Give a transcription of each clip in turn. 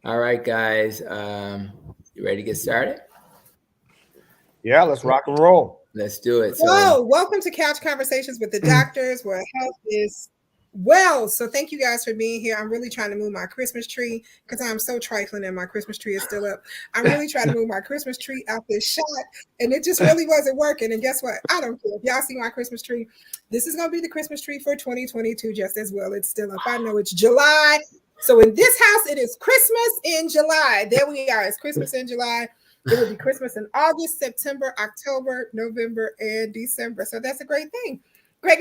All right, guys. You ready to get started? Yeah, let's rock and roll. Let's do it. Whoa, welcome to Couch Conversations with the Doctors, where health is well. So thank you guys for being here. I'm really trying to move my Christmas tree because I'm so trifling and my Christmas tree is still up. I'm really trying to move my Christmas tree out this shot, and it just really wasn't working. And guess what? I don't care. If y'all see my Christmas tree, this is going to be the Christmas tree for 2022 just as well. It's still up. I know it's July. So in this house, it is Christmas in July. There we are. It's Christmas in July. It will be Christmas in August, September, October, November, and December. So that's a great thing. Great.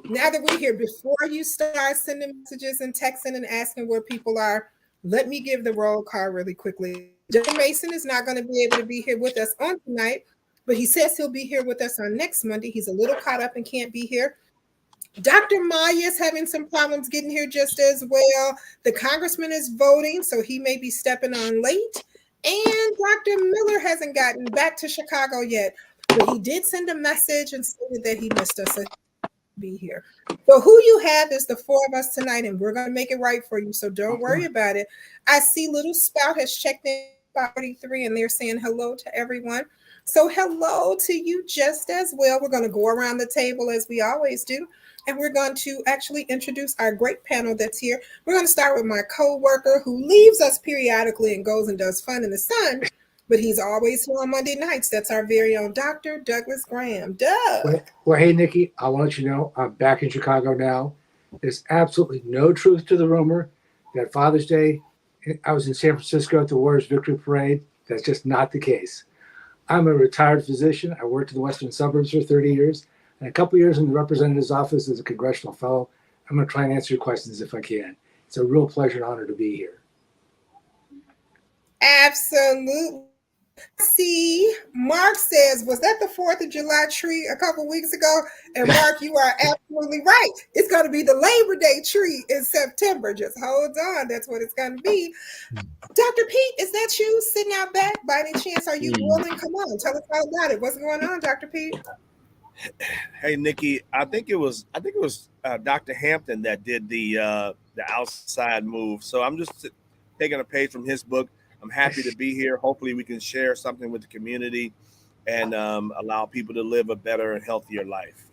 Now that we're here, before you start sending messages and texting and asking where people are, let me give the roll call really quickly. John Mason is not going to be able to be here with us on tonight, but he says he'll be here with us on next Monday. He's a little caught up and can't be here. Dr. Maya is having some problems getting here just as well. The congressman is voting, so he may be stepping on late. And Dr. Miller hasn't gotten back to Chicago yet, but he did send a message and stated that he missed us. So be here. So who you have is the four of us tonight, and we're going to make it right for you. So don't worry about it. I see Little Spout has checked in 43, and they're saying hello to everyone. So hello to you just as well. We're going to go around the table as we always do. And we're going to actually introduce our great panel that's here. We're going to start with my co-worker who leaves us periodically and goes and does fun in the sun, but he's always here on Monday nights. That's our very own Dr. Douglas Graham. Doug. Well, hey, Nikki, I want to let you know I'm back in Chicago now. There's absolutely no truth to the rumor that Father's Day, I was in San Francisco at the Warriors Victory Parade. That's just not the case. I'm a retired physician. I worked in the Western suburbs for 30 years. And a couple of years in the representative's office as a congressional fellow. I'm going to try and answer your questions if I can. It's a real pleasure and honor to be here. Absolutely. See, Mark says, was that the 4th of July tree a couple weeks ago? And Mark, you are absolutely right. It's going to be the Labor Day tree in September. Just hold on. That's what it's going to be. Dr. Pete, is that you sitting out back? By any chance, are you willing? Come on, tell us all about it. What's going on, Dr. Pete? Hey, Nikki, I think it was Dr. Hampton that did the outside move. So I'm just taking a page from his book. I'm happy to be here. Hopefully, we can share something with the community and allow people to live a better and healthier life.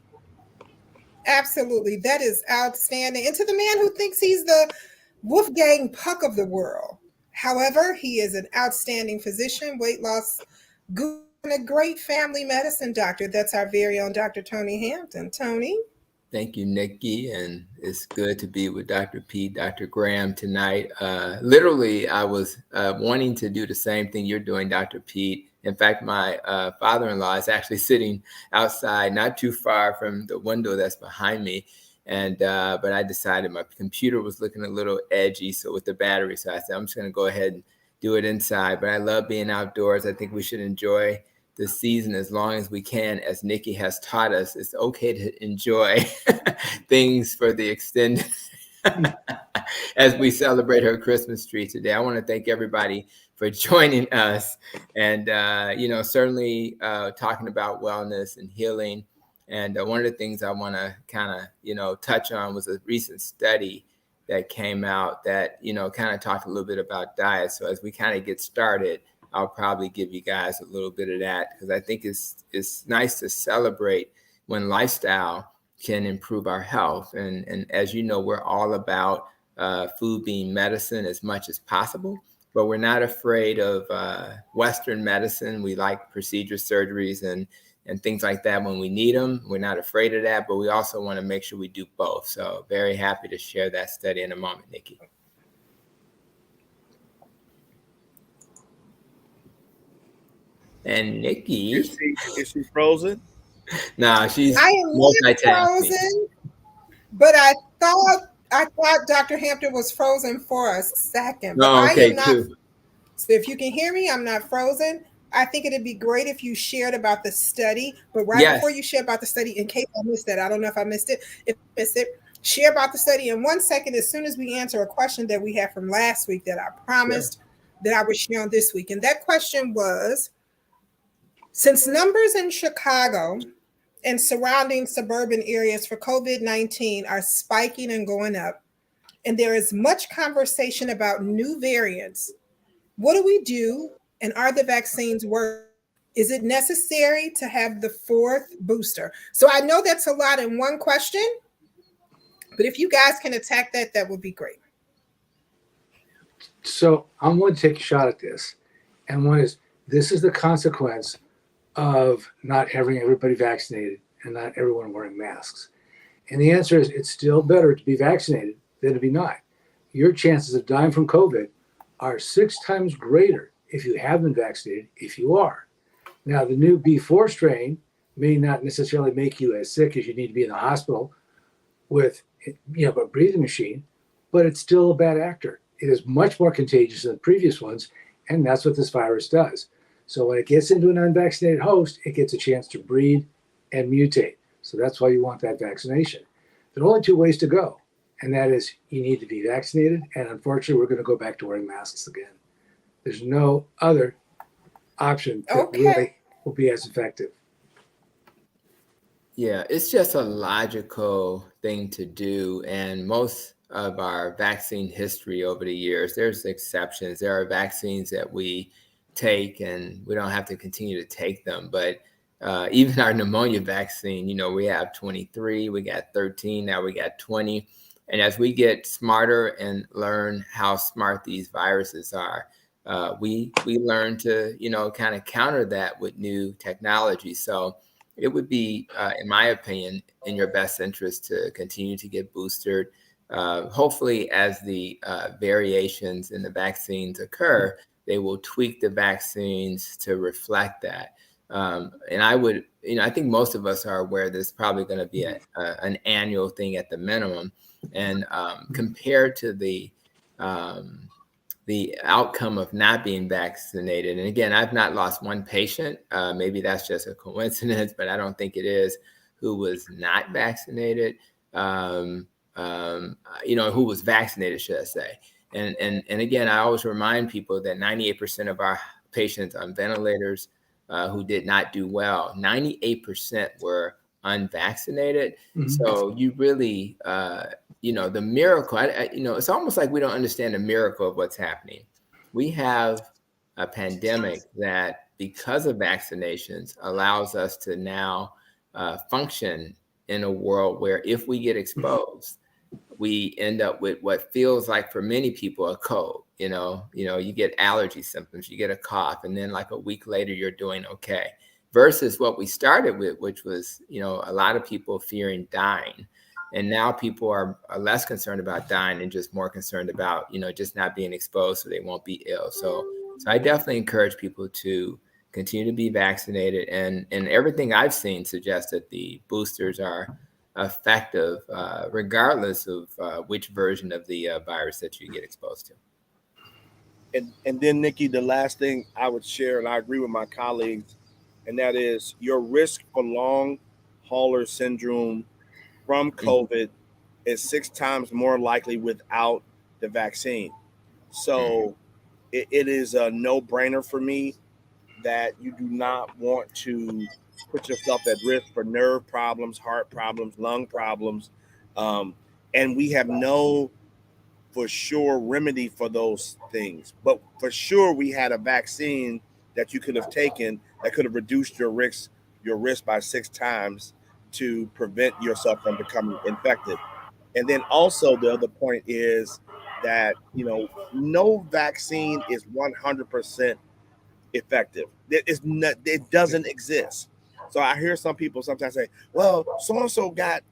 Absolutely, that is outstanding. And to the man who thinks he's the Wolfgang Puck of the world, however, he is an outstanding physician, weight loss guru, and a great family medicine doctor. That's our very own Dr. Tony Hampton. Tony? Thank you, Nikki. And it's good to be with Dr. P, Dr. Graham tonight. Literally, I was wanting to do the same thing you're doing, Dr. Pete. In fact, my father-in-law is actually sitting outside, not too far from the window that's behind me. And but I decided my computer was looking a little edgy, so with the battery. So I said, I'm just going to go ahead and do it inside. But I love being outdoors. I think we should enjoy the season as long as we can. As Nikki has taught us, it's okay to enjoy things for the extended as we celebrate her Christmas tree today. I want to thank everybody for joining us and, certainly talking about wellness and healing. And one of the things I want to kind of, touch on was a recent study that came out that, kind of talked a little bit about diet. So as we kind of get started, I'll probably give you guys a little bit of that because I think it's nice to celebrate when lifestyle can improve our health. And as you know, we're all about food being medicine as much as possible, but we're not afraid of Western medicine. We like procedure surgeries and things like that when we need them. We're not afraid of that, but we also want to make sure we do both. So very happy to share that study in a moment, Nikki. And Nikki, is she frozen? No, she's I am not frozen, but I thought Dr. Hampton was frozen for a second. But I am not. Too. So if you can hear me, I'm not frozen. I think it'd be great if you shared about the study, but before you share about the study, in case I missed it, I don't know if I missed it. If I missed it, share about the study in 1 second as soon as we answer a question that we had from last week that I promised that I would share on this week. And that question was, since numbers in Chicago and surrounding suburban areas for COVID-19 are spiking and going up, and there is much conversation about new variants. What do we do? And are the vaccines working? Is it necessary to have the fourth booster? So I know that's a lot in one question, but if you guys can attack that, that would be great. So I'm going to take a shot at this. And one is, this is the consequence of not having everybody vaccinated and not everyone wearing masks. And the answer is, it's still better to be vaccinated than to be not. Your chances of dying from COVID are 6 times greater if you have been vaccinated, if you are. Now, the new B4 strain may not necessarily make you as sick as you need to be in the hospital with, a breathing machine, but it's still a bad actor. It is much more contagious than the previous ones, and that's what this virus does. So when it gets into an unvaccinated host, it gets a chance to breed and mutate. So that's why you want that vaccination. There are only 2 ways to go, and that is you need to be vaccinated, and unfortunately, we're going to go back to wearing masks again. There's no other option that really will be as effective. Yeah, it's just a logical thing to do. And most of our vaccine history over the years, there's exceptions. There are vaccines that we take and we don't have to continue to take them. But even our pneumonia vaccine, we have 23, we got 13, now we got 20. And as we get smarter and learn how smart these viruses are, we learn to, kind of counter that with new technology. So it would be, in my opinion, in your best interest to continue to get boosted. Hopefully, as the variations in the vaccines occur, they will tweak the vaccines to reflect that. And I would, I think most of us are aware there's probably going to be an annual thing at the minimum. And compared to the outcome of not being vaccinated. And again, I've not lost one patient. Maybe that's just a coincidence, but I don't think it is, who was not vaccinated, who was vaccinated, should I say. And again, I always remind people that 98% of our patients on ventilators who did not do well, 98% were unvaccinated. Mm-hmm. So you really, the miracle, it's almost like we don't understand the miracle of what's happening. We have a pandemic that, because of vaccinations, allows us to now function in a world where if we get exposed, we end up with what feels like for many people a cold. You get allergy symptoms, you get a cough, and then like a week later, you're doing okay. Versus what we started with, which was, a lot of people fearing dying. And now people are less concerned about dying and just more concerned about, just not being exposed so they won't be ill. So I definitely encourage people to continue to be vaccinated. And everything I've seen suggests that the boosters are effective regardless of which version of the virus that you get exposed to. And then, Nikki, the last thing I would share, and I agree with my colleagues, and that is your risk for long hauler syndrome from COVID is 6 times more likely without the vaccine. So it is a no-brainer for me that you do not want to put yourself at risk for nerve problems, heart problems, lung problems. And we have no for sure remedy for those things. But for sure, we had a vaccine that you could have taken that could have reduced your risk by 6 times to prevent yourself from becoming infected. And then also the other point is that, no vaccine is 100% effective. It doesn't exist. So I hear some people sometimes say, well, so-and-so got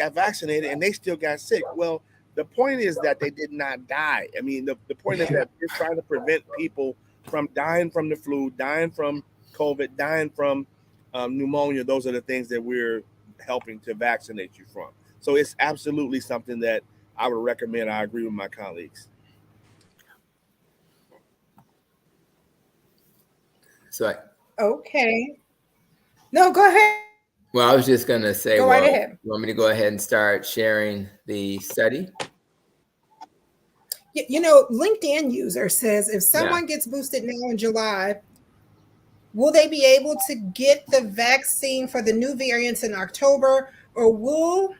vaccinated and they still got sick. Well, the point is that they did not die. I mean, the point is that we're trying to prevent people from dying from the flu, dying from COVID, dying from pneumonia. Those are the things that we're helping to vaccinate you from. So it's absolutely something that I would recommend. I agree with my colleagues. Okay. No, go ahead. Well, I was just going to say, go right ahead. You want me to go ahead and start sharing the study? LinkedIn user says if someone gets boosted now in July, will they be able to get the vaccine for the new variants in October, or will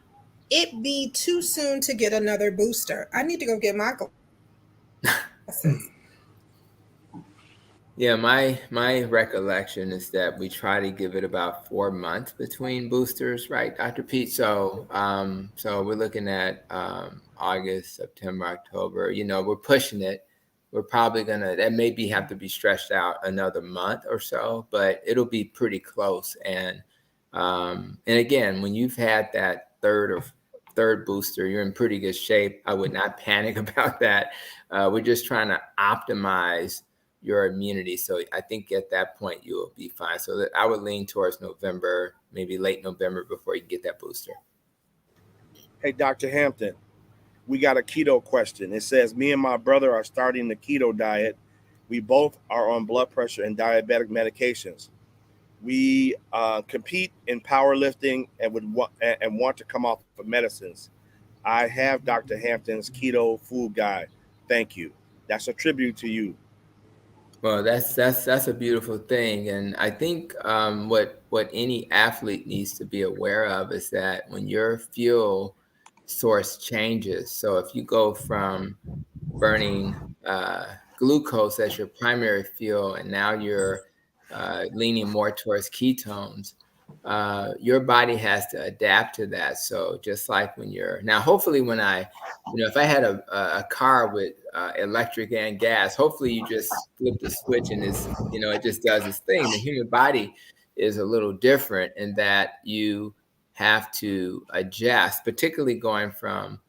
it be too soon to get another booster? I need to go get my glasses. Yeah, my recollection is that we try to give it about 4 months between boosters, right, Dr. Pete? So we're looking at August, September, October. We're pushing it. We're probably that maybe have to be stretched out another month or so, but it'll be pretty close. And again, when you've had that third booster, you're in pretty good shape. I would not panic about that. We're just trying to optimize your immunity. So I think at that point you will be fine. So I would lean towards November, maybe late November before you get that booster. Hey, Dr. Hampton, we got a keto question. It says, me and my brother are starting the keto diet. We both are on blood pressure and diabetic medications. We compete in powerlifting and want to come off of medicines. I have Dr. Hampton's keto food guide. Thank you. That's a tribute to you. Well, that's a beautiful thing, and I think what any athlete needs to be aware of is that when your fuel source changes, so if you go from burning glucose as your primary fuel, and now you're leaning more towards ketones, your body has to adapt to that. So just like when you're now, hopefully when if I had a car with electric and gas, hopefully you just flip the switch and it just does its thing. The human body is a little different in that you have to adjust, particularly going from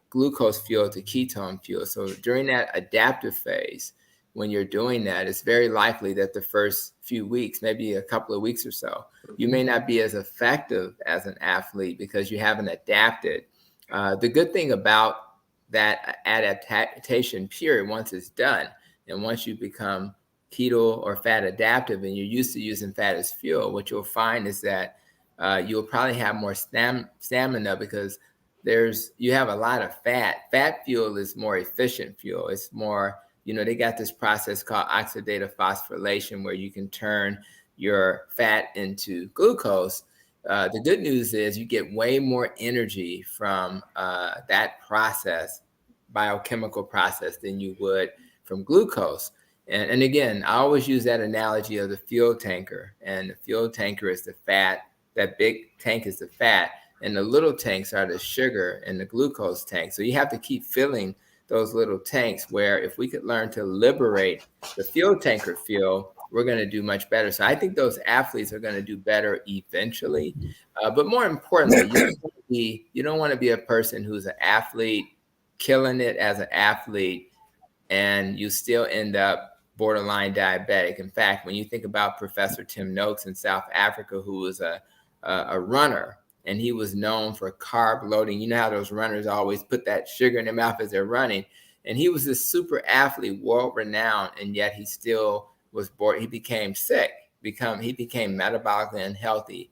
glucose fuel to ketone fuel. So during that adaptive phase, when you're doing that, it's very likely that the first few weeks, maybe a couple of weeks or so, you may not be as effective as an athlete because you haven't adapted. The good thing about that adaptation period, once it's done, and once you become keto or fat adaptive and you're used to using fat as fuel, what you'll find is that you'll probably have more stamina because you have a lot of fat. Fat fuel is more efficient fuel. It's more, they got this process called oxidative phosphorylation where you can turn your fat into glucose. The good news is you get way more energy from that process, biochemical process, than you would from glucose. And again, I always use that analogy of the fuel tanker. And the fuel tanker is the fat. That big tank is the fat. And the little tanks are the sugar and the glucose tank. So you have to keep filling those little tanks, where if we could learn to liberate the fuel tanker fuel, we're going to do much better. So I think those athletes are going to do better eventually. But more importantly, you don't want to be a person who's an athlete, killing it as an athlete, and you still end up borderline diabetic. In fact, when you think about Professor Tim Noakes in South Africa, who was a runner, and he was known for carb loading. You know how those runners always put that sugar in their mouth as they're running. And he was this super athlete, world renowned, and yet he still was bored. He became sick. He became metabolically unhealthy,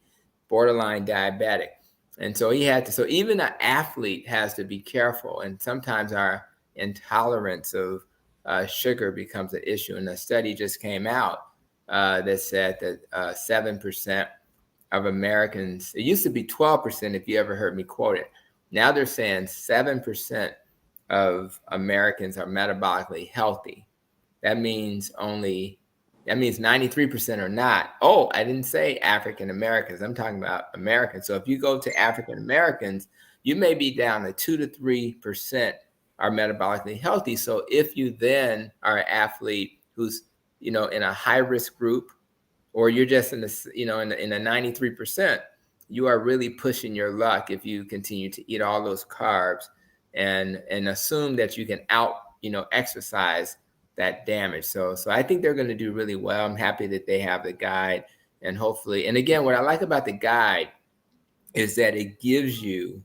borderline diabetic. And so so even an athlete has to be careful. And sometimes our intolerance of sugar becomes an issue. And a study just came out that said that 7% of Americans, it used to be 12% if you ever heard me quote it. Now they're saying 7% of Americans are metabolically healthy. That means 93% are not. Oh, I didn't say African Americans. I'm talking about Americans. So if you go to African Americans, you may be down to 2 to 3% are metabolically healthy. So if you then are an athlete who's, in a high risk group, or you're just in the, in a 93%, you are really pushing your luck if you continue to eat all those carbs and assume that you can exercise that damage. So I think they're going to do really well. I'm happy that they have the guide, and hopefully, and again, what I like about the guide is that it gives you,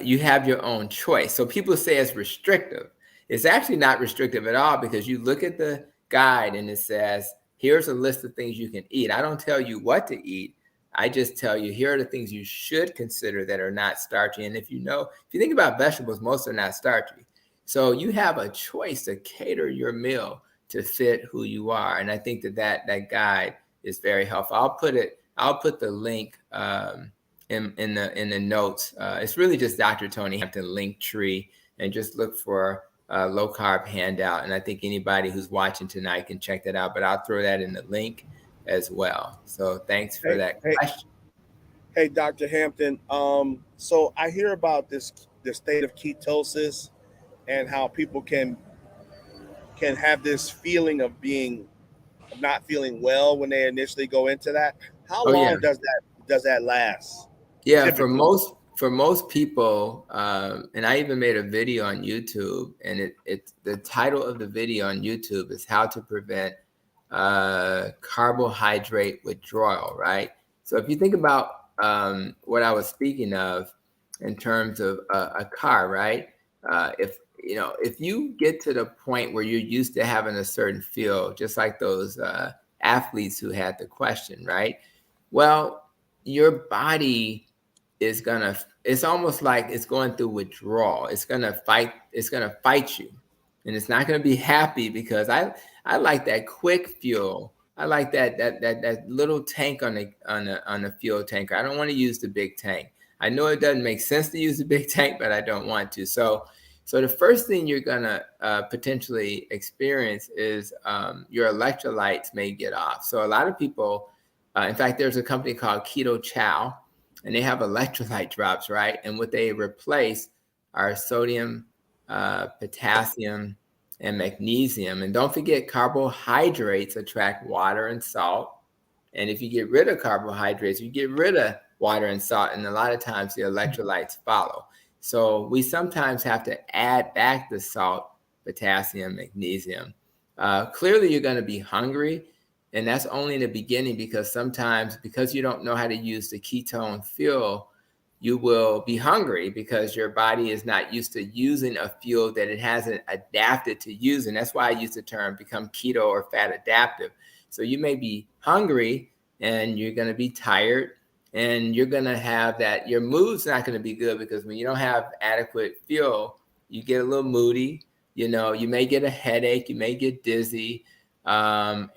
you have your own choice. So people say it's restrictive. It's actually not restrictive at all, because you look at the guide and it says, here's a list of things you can eat. I don't tell you what to eat. I just tell you, here are the things you should consider that are not starchy. And if you think about vegetables, most are not starchy. So you have a choice to cater your meal to fit who you are. And I think that guide is very helpful. I'll put it I'll put the link in the notes. It's really just Dr. Tony Hampton Linktree, and just look for low carb handout. And I think anybody who's watching tonight can check that out. But I'll throw that in the link as well. So thanks for that question. Hey, Dr. Hampton. So I hear about this state of ketosis and how people can have this feeling of not feeling well when they initially go into that. How Oh yeah. long does that last? Yeah, Typically? for most people, and I even made a video on YouTube, and the title of the video on YouTube is how to prevent carbohydrate withdrawal, right? So if you think about what I was speaking of in terms of a car, right? If you get to the point where you're used to having a certain feel, just like those athletes who had the question, right? Well, your body is it's almost like it's going through withdrawal. It's gonna fight you, and it's not gonna be happy, because I like that quick fuel. I like that little tank on a fuel tanker. I don't want to use the big tank. I know it doesn't make sense to use the big tank, but I don't want to. So the first thing you're gonna potentially experience is your electrolytes may get off. So a lot of people, in fact, there's a company called Keto Chow, and they have electrolyte drops, right? And what they replace are sodium, potassium, and magnesium. And don't forget, carbohydrates attract water and salt. And if you get rid of carbohydrates, you get rid of water and salt. And a lot of times the electrolytes follow. So we sometimes have to add back the salt, potassium, magnesium. Clearly, you're going to be hungry. And that's only in the beginning, because sometimes, because you don't know how to use the ketone fuel, you will be hungry because your body is not used to using a fuel that it hasn't adapted to using. That's why I use the term become keto or fat adaptive. So you may be hungry and you're going to be tired, and you're going to have that. Your mood's not going to be good, because when you don't have adequate fuel, you get a little moody. You may get a headache. You may get dizzy. And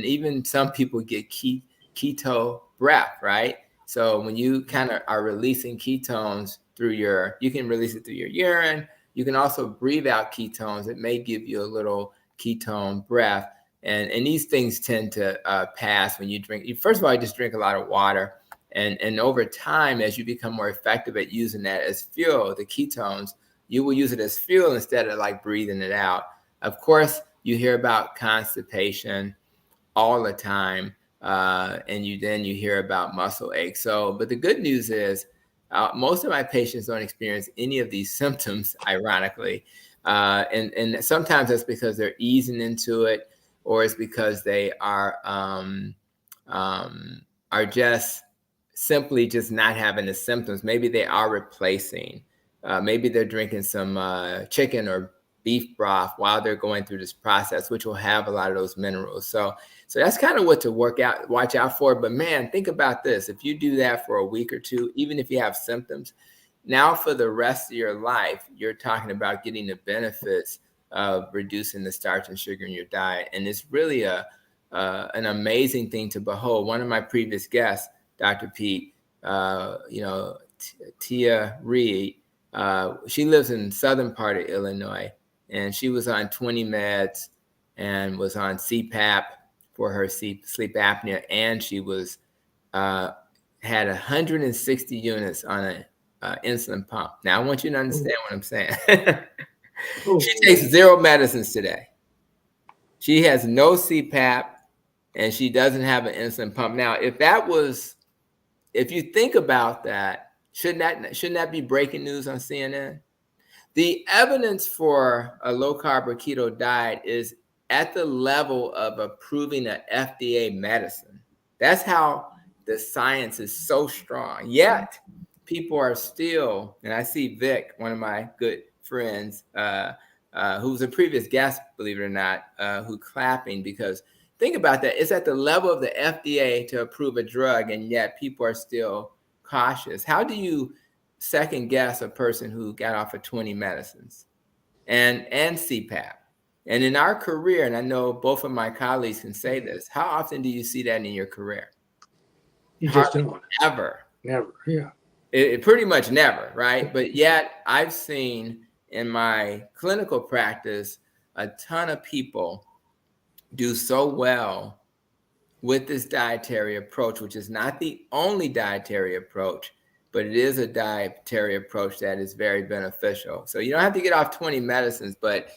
even some people get keto breath, right? So when you kind of are releasing ketones you can release it through your urine. You can also breathe out ketones. It may give you a little ketone breath. And these things tend to pass when you drink. First of all, you just drink a lot of water. And over time, as you become more effective at using that as fuel, the ketones, you will use it as fuel instead of like breathing it out. Of course, you hear about constipation all the time, and you hear about muscle ache. But the good news is most of my patients don't experience any of these symptoms, ironically. And sometimes that's because they're easing into it, or it's because they are just simply just not having the symptoms. Maybe they are replacing. Maybe they're drinking some chicken or beef broth while they're going through this process, which will have a lot of those minerals. So that's kind of what to watch out for. But man, think about this. If you do that for a week or two, even if you have symptoms, now for the rest of your life, you're talking about getting the benefits of reducing the starch and sugar in your diet. And it's really an amazing thing to behold. One of my previous guests, Dr. Pete, Tia Reed, she lives in southern part of Illinois, and she was on 20 meds and was on CPAP for her sleep apnea, and she was had 160 units on an insulin pump. Now, I want you to understand what I'm saying. She takes 0 medicines today. She has no CPAP, and she doesn't have an insulin pump. Now, if you think about that, shouldn't that be breaking news on CNN? The evidence for a low carb or keto diet is at the level of approving an FDA medicine. That's how the science is so strong. Yet people are still, and I see Vic, one of my good friends, who's a previous guest, believe it or not, who clapping, because think about that. It's at the level of the FDA to approve a drug, and yet people are still cautious. How do you second guess a person who got off of 20 medicines and CPAP? And in our career, and I know both of my colleagues can say this, how often do you see that in your career? You just don't. Ever. Never. Yeah. It pretty much never, right? But yet I've seen in my clinical practice a ton of people do so well with this dietary approach, which is not the only dietary approach, but it is a dietary approach that is very beneficial. So you don't have to get off 20 medicines, but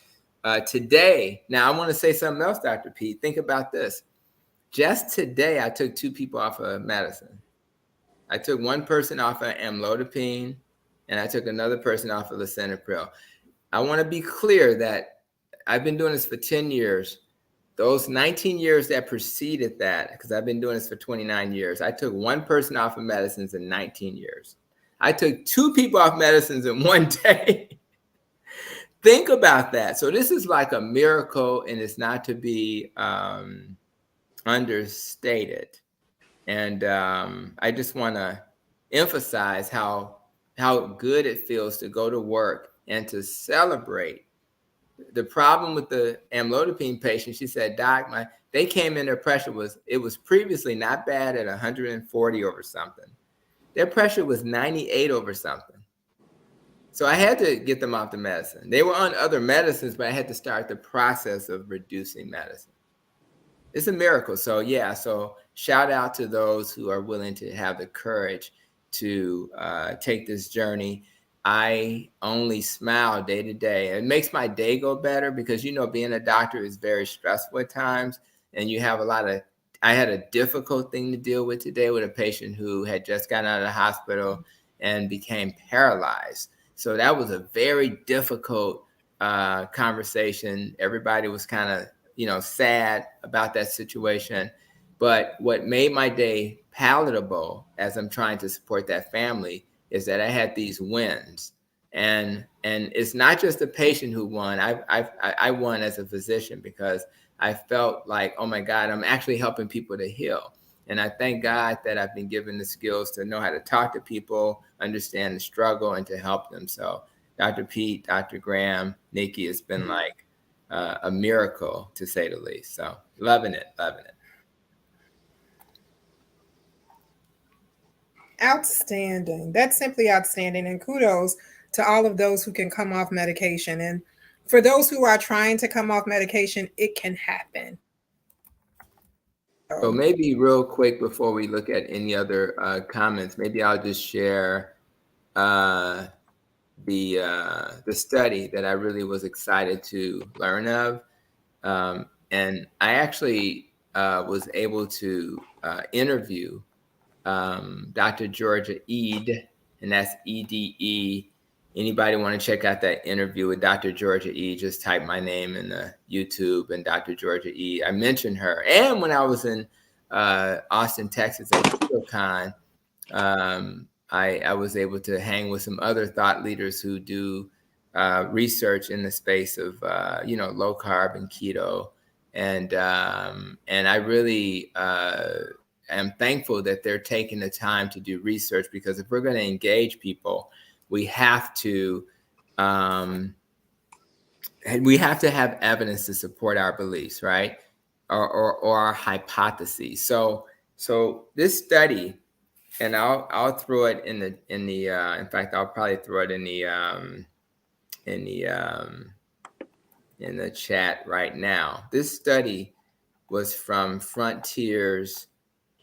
today, now I want to say something else, Dr. Pete. Think about this. Just today, I took 2 people off of medicine. I took one person off of amlodipine, and I took another person off of lisinopril. I want to be clear that I've been doing this for 10 years. Those 19 years that preceded that, because I've been doing this for 29 years, I took one person off of medicines in 19 years. I took 2 people off medicines in one day. Think about that. So this is like a miracle, and it's not to be understated. And I just want to emphasize how good it feels to go to work and to celebrate. The problem with the amlodipine patient, she said, Doc, they came in, their pressure was previously not bad at 140 over something. Their pressure was 98 over something. So I had to get them off the medicine. They were on other medicines, but I had to start the process of reducing medicine. It's a miracle. So yeah, so shout out to those who are willing to have the courage to take this journey. I only smile day to day. It makes my day go better because, you know, being a doctor is very stressful at times. And you have I had a difficult thing to deal with today with a patient who had just gotten out of the hospital and became paralyzed. So that was a very difficult conversation. Everybody was kind of, sad about that situation. But what made my day palatable as I'm trying to support that family is that I had these wins. And it's not just the patient who won. I won as a physician because I felt like, oh my God, I'm actually helping people to heal. And I thank God that I've been given the skills to know how to talk to people, understand the struggle, and to help them. So Dr. Pete, Dr. Graham, Nikki, it's been like a miracle, to say the least. So loving it. Outstanding. That's simply outstanding. And kudos to all of those who can come off medication. And for those who are trying to come off medication, it can happen. So maybe real quick before we look at any other comments, maybe I'll just share the study that I really was excited to learn of. And I actually was able to interview Dr. Georgia Ede, and that's EDE. Anybody want to check out that interview with Dr. Georgia Ede, just type my name in the YouTube and Dr. Georgia Ede. I mentioned her. And when I was in Austin, Texas at KetoCon, I was able to hang with some other thought leaders who do research in the space of, low carb and keto. And I really am thankful that they're taking the time to do research, because if we're going to engage people, we have to have evidence to support our beliefs, right? Or our hypotheses. So this study, and I'll throw it in fact, I'll probably throw it in the chat right now. This study was from Frontiers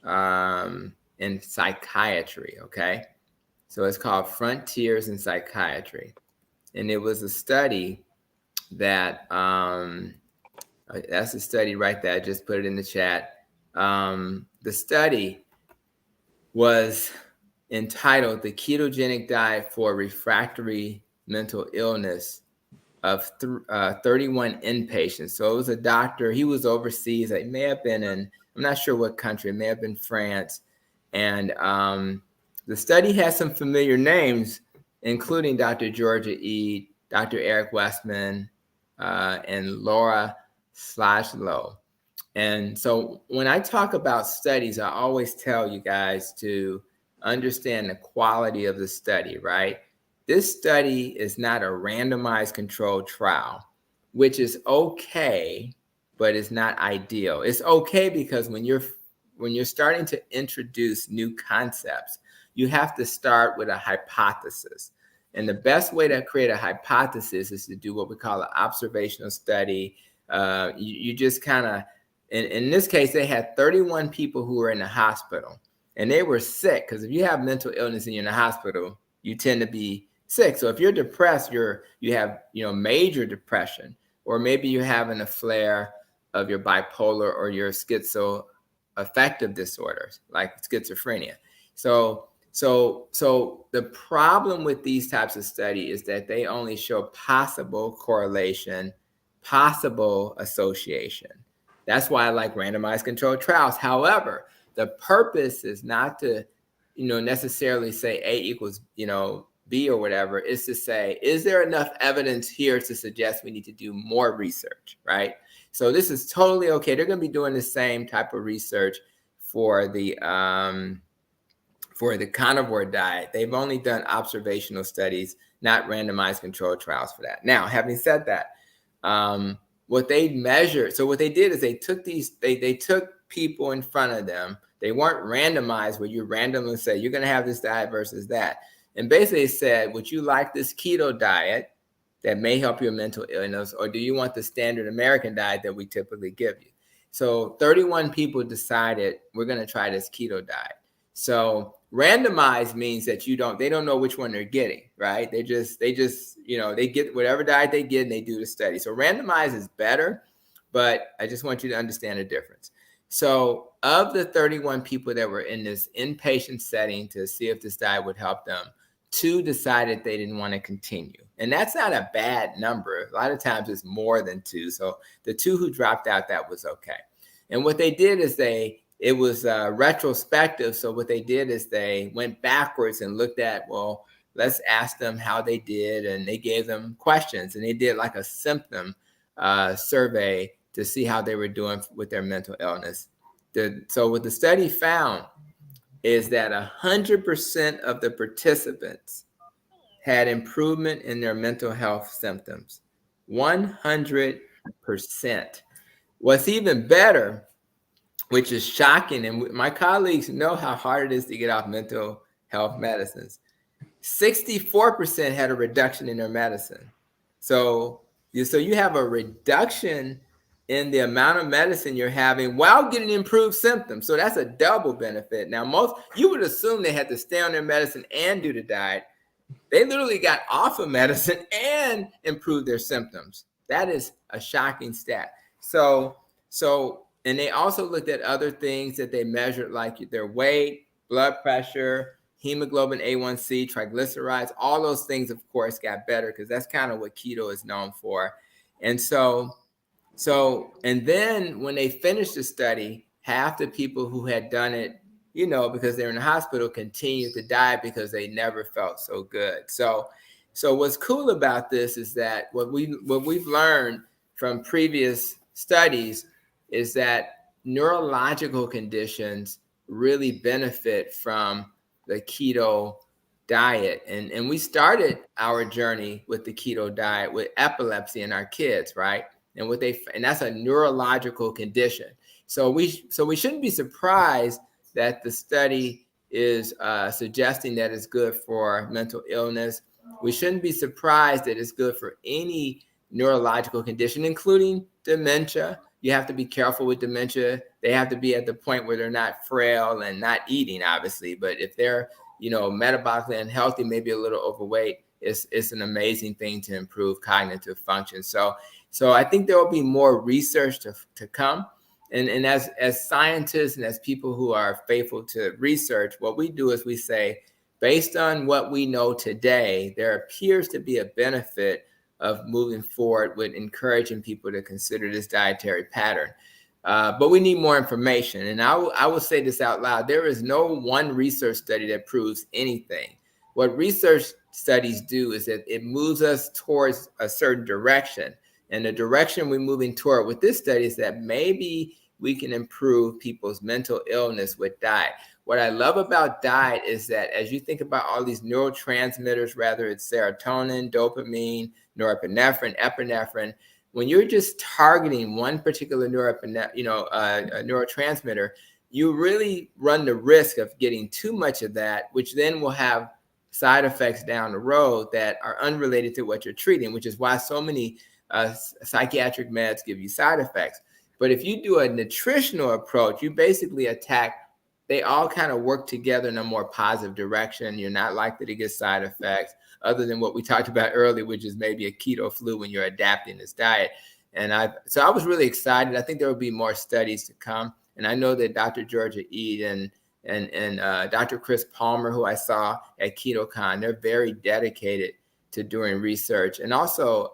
in Psychiatry. Okay. So it's called Frontiers in Psychiatry. And it was a study that, that's a study right there. I just put it in the chat. The study was entitled The Ketogenic Diet for Refractory Mental Illness of 31 inpatients. So it was a doctor. He was overseas. It may have been I'm not sure what country. It may have been France. And the study has some familiar names, including Dr. Georgia Ede, Dr. Eric Westman, and Laura Slashlow. And so when I talk about studies, I always tell you guys to understand the quality of the study, right? This study is not a randomized controlled trial. which is okay, but it's not ideal. It's okay because when you're starting to introduce new concepts, you have to start with a hypothesis. And the best way to create a hypothesis is to do what we call an observational study. You just kind of, in this case, they had 31 people who were in the hospital, and they were sick, because if you have mental illness and you're in the hospital, you tend to be sick. So if you're depressed, you have major depression, or maybe you're having a flare of your bipolar or your schizoaffective disorders like schizophrenia. So the problem with these types of study is that they only show possible correlation, possible association. That's why I like randomized controlled trials. However, the purpose is not to, necessarily say A equals, B or whatever. Is to say, is there enough evidence here to suggest we need to do more research, right? So this is totally okay. They're going to be doing the same type of research for the carnivore diet. They've only done observational studies, not randomized controlled trials for that. Now, having said that, what they measured, so what they did is they took they took people in front of them. They weren't randomized where you randomly say, you're going to have this diet versus that. And basically said, would you like this keto diet that may help your mental illness, or do you want the standard American diet that we typically give you? So 31 people decided, we're going to try this keto diet. So randomized means that they don't know which one they're getting, right? They just, they get whatever diet they get and they do the study. So randomized is better, but I just want you to understand the difference. So of the 31 people that were in this inpatient setting to see if this diet would help them, 2 decided they didn't want to continue. And that's not a bad number. A lot of times it's more than 2. So the 2 who dropped out, that was okay. And what they did is it was retrospective. So what they did is they went backwards and looked at, well, let's ask them how they did. And they gave them questions, and they did like a symptom survey to see how they were doing with their mental illness. So what the study found is that 100% of the participants had improvement in their mental health symptoms. 100%. What's even better, which is shocking, and my colleagues know how hard it is to get off mental health medicines, 64% had a reduction in their medicine. So you have a reduction in the amount of medicine you're having while getting improved symptoms. So that's a double benefit. Now, you would assume they had to stay on their medicine and do the diet. They literally got off of medicine and improved their symptoms. That is a shocking stat. And they also looked at other things that they measured, like their weight, blood pressure, hemoglobin A1C, triglycerides. All those things, of course, got better because that's kind of what keto is known for. And and then when they finished the study, half the people who had done it, because they're in the hospital, continued to die because they never felt so good. So what's cool about this is that what we've learned from previous studies is that neurological conditions really benefit from the keto diet. And we started our journey with the keto diet with epilepsy in our kids, right? And that's a neurological condition. So we shouldn't be surprised that the study is suggesting that it's good for mental illness. We shouldn't be surprised that it's good for any neurological condition, including dementia. You have to be careful with dementia. They have to be at the point where they're not frail and not eating, obviously. But if they're, metabolically unhealthy, maybe a little overweight, it's an amazing thing to improve cognitive function. So I think there will be more research to come. And as scientists and as people who are faithful to research, what we do is we say, based on what we know today, there appears to be a benefit of moving forward with encouraging people to consider this dietary pattern. But we need more information. And I will say this out loud. There is no one research study that proves anything. What research studies do is that it moves us towards a certain direction. And the direction we're moving toward with this study is that maybe we can improve people's mental illness with diet. What I love about diet is that as you think about all these neurotransmitters, whether it's serotonin, dopamine, norepinephrine, epinephrine, when you're just targeting one particular neurotransmitter, you really run the risk of getting too much of that, which then will have side effects down the road that are unrelated to what you're treating, which is why so many psychiatric meds give you side effects. But if you do a nutritional approach, you basically attack, they all kind of work together in a more positive direction. You're not likely to get side effects other than what we talked about earlier, which is maybe a keto flu when you're adapting this diet. So I was really excited. I think there will be more studies to come. And I know that Dr. Georgia Eden and Dr. Chris Palmer, who I saw at KetoCon, they're very dedicated to doing research. And also,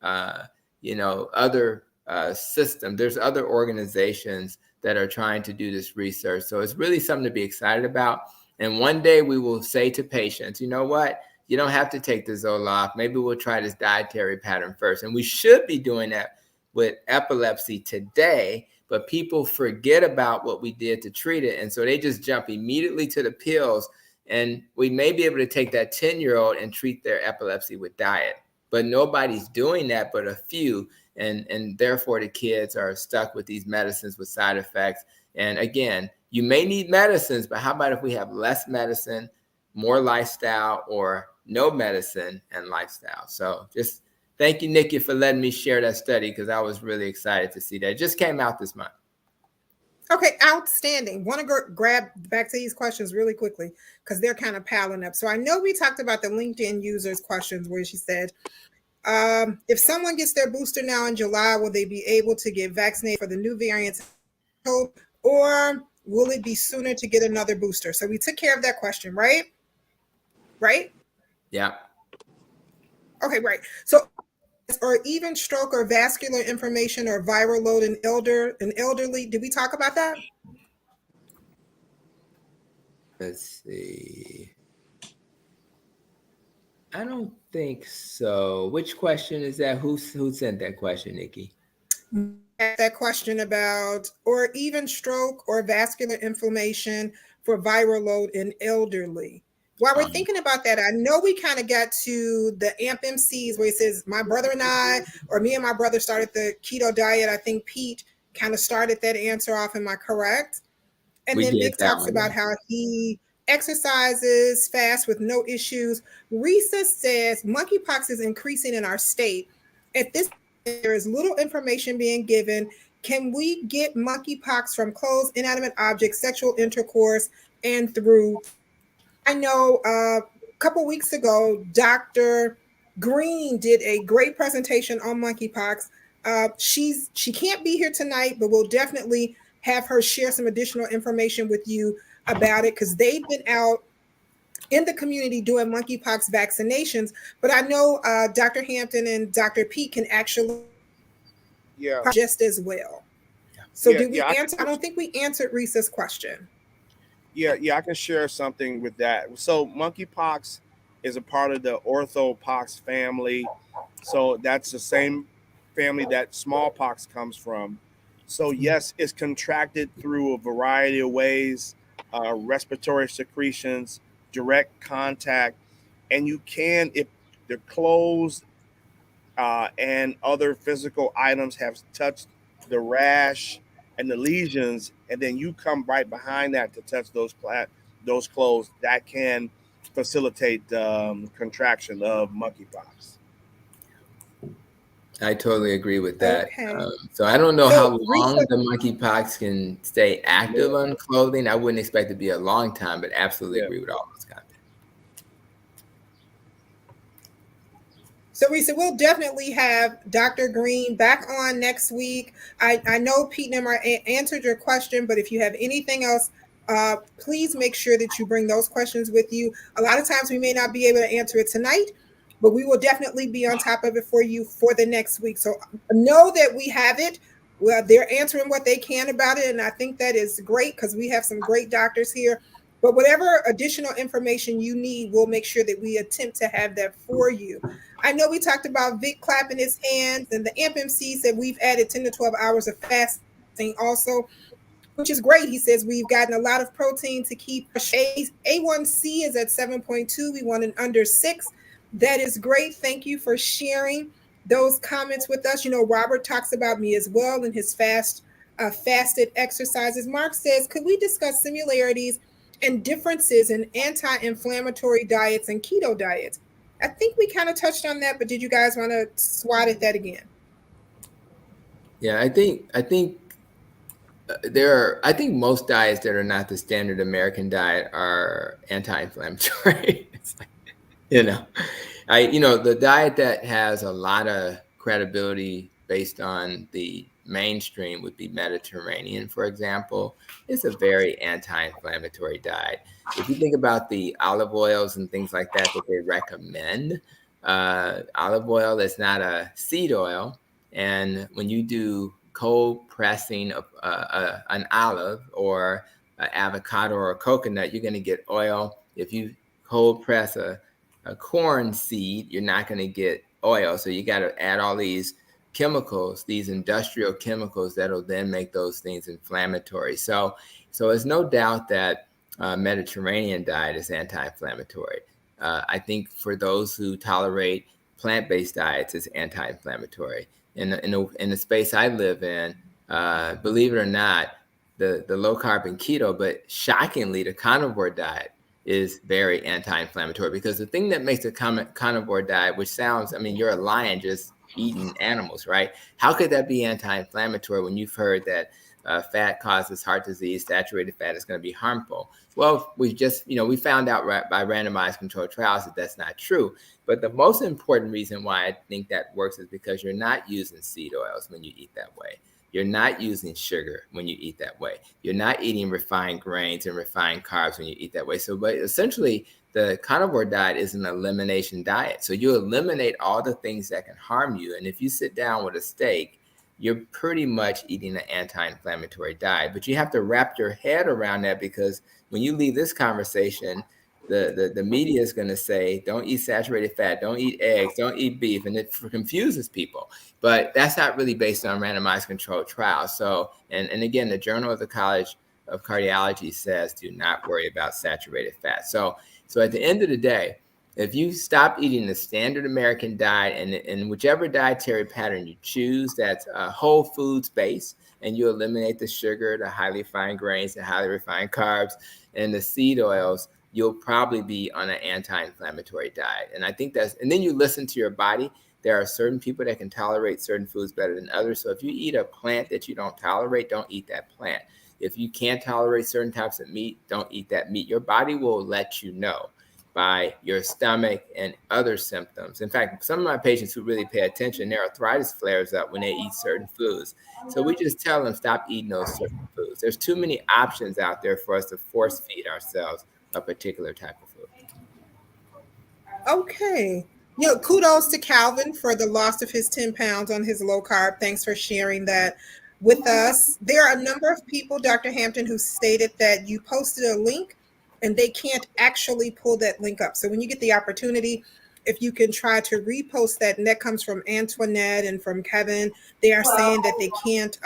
other systems. There's other organizations that are trying to do this research. So it's really something to be excited about. And one day we will say to patients, you know what? You don't have to take the Zoloft. Maybe we'll try this dietary pattern first. And we should be doing that with epilepsy today, but people forget about what we did to treat it. And so they just jump immediately to the pills. And we may be able to take that 10-year-old and treat their epilepsy with diet. But nobody's doing that but a few. And therefore, the kids are stuck with these medicines with side effects. And again, you may need medicines, but how about if we have less medicine, more lifestyle, or no medicine and lifestyle? So just thank you, Nikki, for letting me share that study, because I was really excited to see that. It just came out this month. Okay, outstanding. Want to grab back to these questions really quickly because they're kind of piling up. So I know we talked about the LinkedIn users questions where she said, if someone gets their booster now in July, will they be able to get vaccinated for the new variants, or will it be sooner to get another booster? So we took care of that question, right? Right? Yeah. Okay, right. So, or even stroke or vascular inflammation or viral load in elderly. Did we talk about that? Let's see. I don't think so. Which question is that? Who sent that question, Nikki? That question about or even stroke or vascular inflammation for viral load in elderly. While we're thinking about that, I know we kind of got to the AMP-MCs where it says my brother and I, or me and my brother started the keto diet. I think Pete kind of started that answer off. Am I correct? And then Vic talks about how he exercises fast with no issues. Risa says monkeypox is increasing in our state. At this point, there is little information being given. Can we get monkeypox from clothes, inanimate objects, sexual intercourse, and through? I know a couple weeks ago, Dr. Green did a great presentation on monkeypox. She can't be here tonight, but we'll definitely have her share some additional information with you about it because they've been out in the community doing monkeypox vaccinations. But I know Dr. Hampton and Dr. Pete can actually just as well. So did we answer? I don't think we answered Risa's question. Yeah, I can share something with that. So monkeypox is a part of the orthopox family. So that's the same family that smallpox comes from. So yes, it's contracted through a variety of ways, respiratory secretions, direct contact, and you can, if the clothes and other physical items have touched the rash and the lesions, and then you come right behind that to touch those clothes, that can facilitate contraction of monkeypox. I totally agree with that. Okay. So I don't know how long the monkeypox can stay active on clothing. I wouldn't expect it to be a long time, but absolutely agree with all those comments. So Risa, we'll definitely have Dr. Green back on next week. I know Pete and I answered your question, but if you have anything else, please make sure that you bring those questions with you. A lot of times we may not be able to answer it tonight, but we will definitely be on top of it for you for the next week. So know that we have it. Well, they're answering what they can about it, and I think that is great because we have some great doctors here. But whatever additional information you need, we'll make sure that we attempt to have that for you. I know we talked about Vic clapping his hands, and the AMP-MC said we've added 10 to 12 hours of fasting also, which is great. He says we've gotten a lot of protein to keep A1C is at 7.2. We want an under 6. That is great. Thank you for sharing. those comments with us. Robert talks about me as well in his fasted exercises. Mark says, could we discuss similarities and differences in anti-inflammatory diets and keto diets? I think we kind of touched on that, but did you guys want to swat at that again? Yeah, I think most diets that are not the standard American diet are anti-inflammatory. It's like, you know, the diet that has a lot of credibility based on the mainstream would be Mediterranean, for example. It's a very anti-inflammatory diet. If you think about the olive oils and things like that they recommend, olive oil is not a seed oil. And when you do cold pressing of an olive or an avocado or a coconut, you're going to get oil. If you cold press a corn seed, you're not going to get oil. So you got to add all these chemicals, these industrial chemicals that'll then make those things inflammatory. So there's no doubt that Mediterranean diet is anti-inflammatory. I think for those who tolerate plant-based diets, it's anti-inflammatory. In the space I live in, believe it or not, the low carb and keto, but shockingly, the carnivore diet is very anti-inflammatory, because the thing that makes a carnivore diet, which sounds, I mean, you're a lion just eating animals, right? How could that be anti-inflammatory when you've heard that fat causes heart disease, saturated fat is going to be harmful? Well, we just, we found out by randomized controlled trials that that's not true. But the most important reason why I think that works is because you're not using seed oils when you eat that way. You're not using sugar when you eat that way. You're not eating refined grains and refined carbs when you eat that way. So, but essentially, the carnivore diet is an elimination diet. So you eliminate all the things that can harm you. And if you sit down with a steak, you're pretty much eating an anti-inflammatory diet. But you have to wrap your head around that, because when you leave this conversation, the media is going to say, don't eat saturated fat, don't eat eggs, don't eat beef, and it confuses people. But that's not really based on randomized controlled trials. So, and again, the Journal of the College of Cardiology says do not worry about saturated fat. So at the end of the day, if you stop eating the standard American diet and whichever dietary pattern you choose, that's whole foods based, and you eliminate the sugar, the highly refined grains, the highly refined carbs, and the seed oils, you'll probably be on an anti-inflammatory diet. And I think and then you listen to your body. There are certain people that can tolerate certain foods better than others. So if you eat a plant that you don't tolerate, don't eat that plant. If you can't tolerate certain types of meat, don't eat that meat. Your body will let you know by your stomach and other symptoms. In fact, some of my patients who really pay attention, their arthritis flares up when they eat certain foods. So we just tell them stop eating those certain foods. There's too many options out there for us to force feed ourselves a particular type of food. Okay. Kudos to Calvin for the loss of his 10 pounds on his low carb. Thanks for sharing that with us. There are a number of people, Dr. Hampton, who stated that you posted a link and they can't actually pull that link up. So when you get the opportunity, if you can try to repost that, and that comes from Antoinette and from Kevin, they are saying that they can't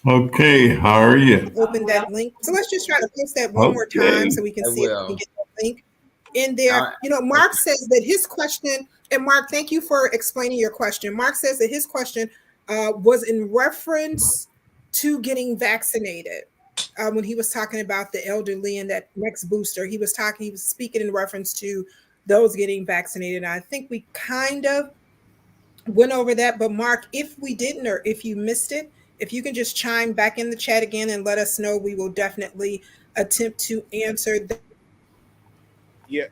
Okay, how are you? open that link. So let's just try to post that one more time so we can see if we can get that link in there. Mark says that his question, and Mark, thank you for explaining your question. Mark says that his question was in reference to getting vaccinated. When he was talking about the elderly and that next booster, he was speaking in reference to those getting vaccinated. And I think we kind of went over that, but Mark, if we didn't, or if you missed it, if you can just chime back in the chat again and let us know, we will definitely attempt to answer that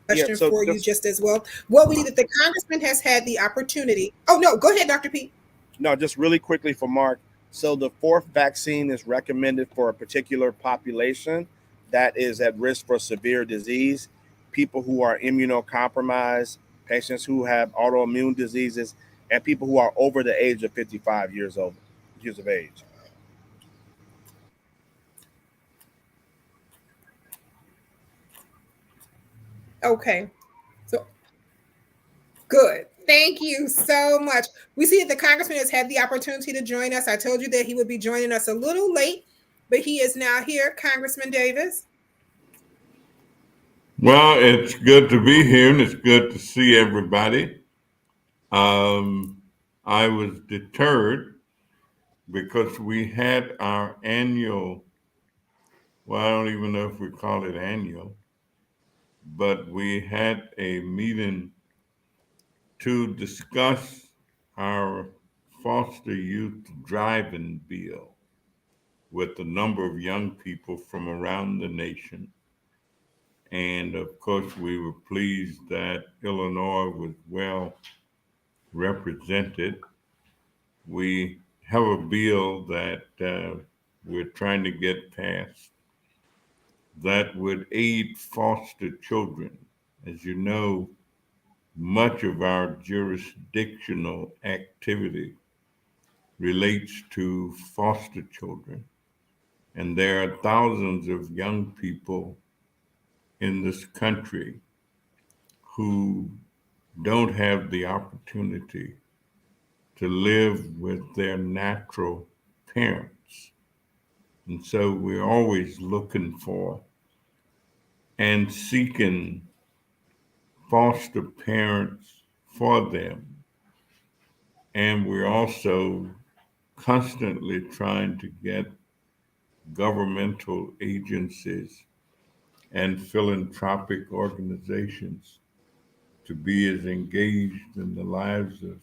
question for you just as well. Well, we see that the congressman has had the opportunity. Oh, no, go ahead, Dr. Pete. No, just really quickly for Mark. So the fourth vaccine is recommended for a particular population that is at risk for severe disease, people who are immunocompromised, patients who have autoimmune diseases, and people who are over the age of 55 years of age. Okay. So good. Thank you so much. We see that the congressman has had the opportunity to join us. I told you that he would be joining us a little late, but he is now here. Congressman Davis. Well, it's good to be here, and it's good to see everybody. I was deterred because we had our annual, well, I don't even know if we call it annual, but we had a meeting to discuss our foster youth driving bill with a number of young people from around the nation. And of course, we were pleased that Illinois was well represented. We have a bill that we're trying to get passed that would aid foster children. As you know, much of our jurisdictional activity relates to foster children. And there are thousands of young people in this country who don't have the opportunity to live with their natural parents. And so we're always looking for and seeking foster parents for them. And we're also constantly trying to get governmental agencies and philanthropic organizations to be as engaged in the lives of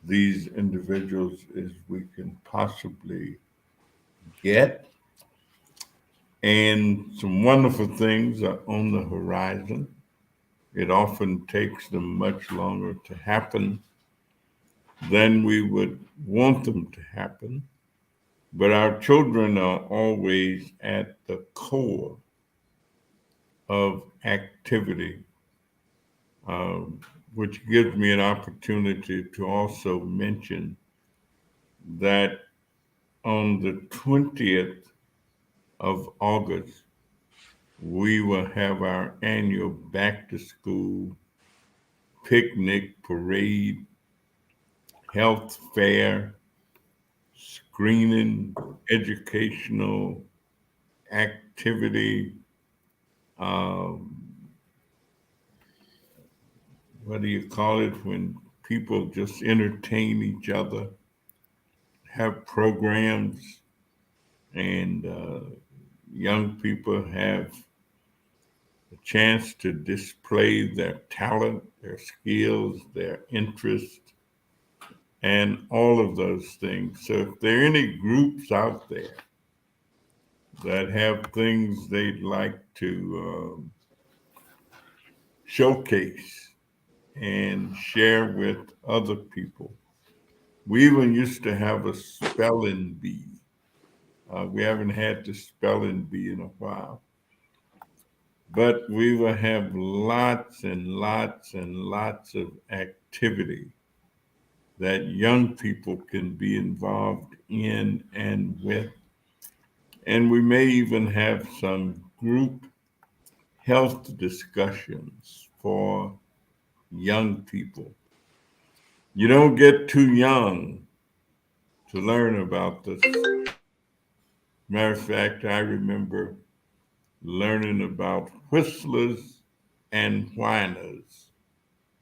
these individuals as we can possibly get. And some wonderful things are on the horizon. It often takes them much longer to happen than we would want them to happen. But our children are always at the core of activity, um, which gives me an opportunity to also mention that on the 20th of August, we will have our annual back to school picnic, parade, health fair, screening, educational activity. Um, what do you call it when people just entertain each other, have programs, and young people have a chance to display their talent, their skills, their interest, and all of those things. So if there are any groups out there that have things they'd like to showcase and share with other people, we even used to have a spelling bee. We haven't had the spelling bee in a while, but we will have lots and lots and lots of activity that young people can be involved in and with. And we may even have some group health discussions for young people. You don't get too young to learn about this. Matter of fact, I remember learning about whistlers and whiners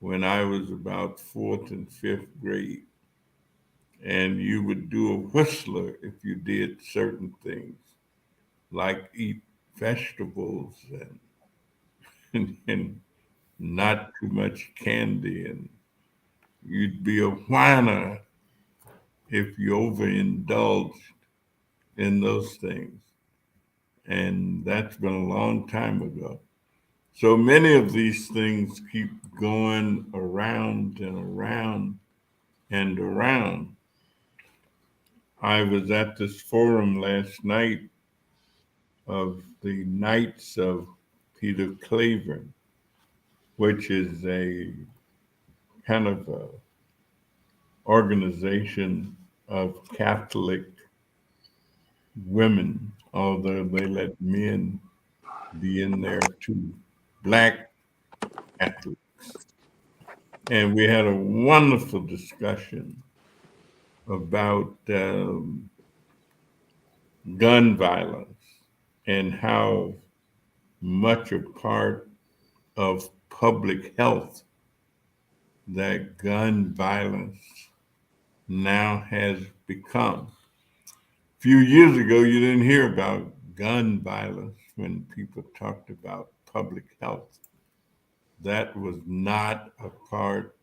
when I was about fourth and fifth grade. And you would do a whistler if you did certain things, like eat vegetables and not too much candy. And you'd be a whiner if you overindulged in those things. And that's been a long time ago. So many of these things keep going around and around and around. I was at this forum last night of the Knights of Peter Cleveland, which is a kind of a organization of Catholic women, although they let men be in there too, Black Catholics. And we had a wonderful discussion about gun violence and how much a part of public health that gun violence now has become. A few years ago, you didn't hear about gun violence when people talked about public health. That was not a part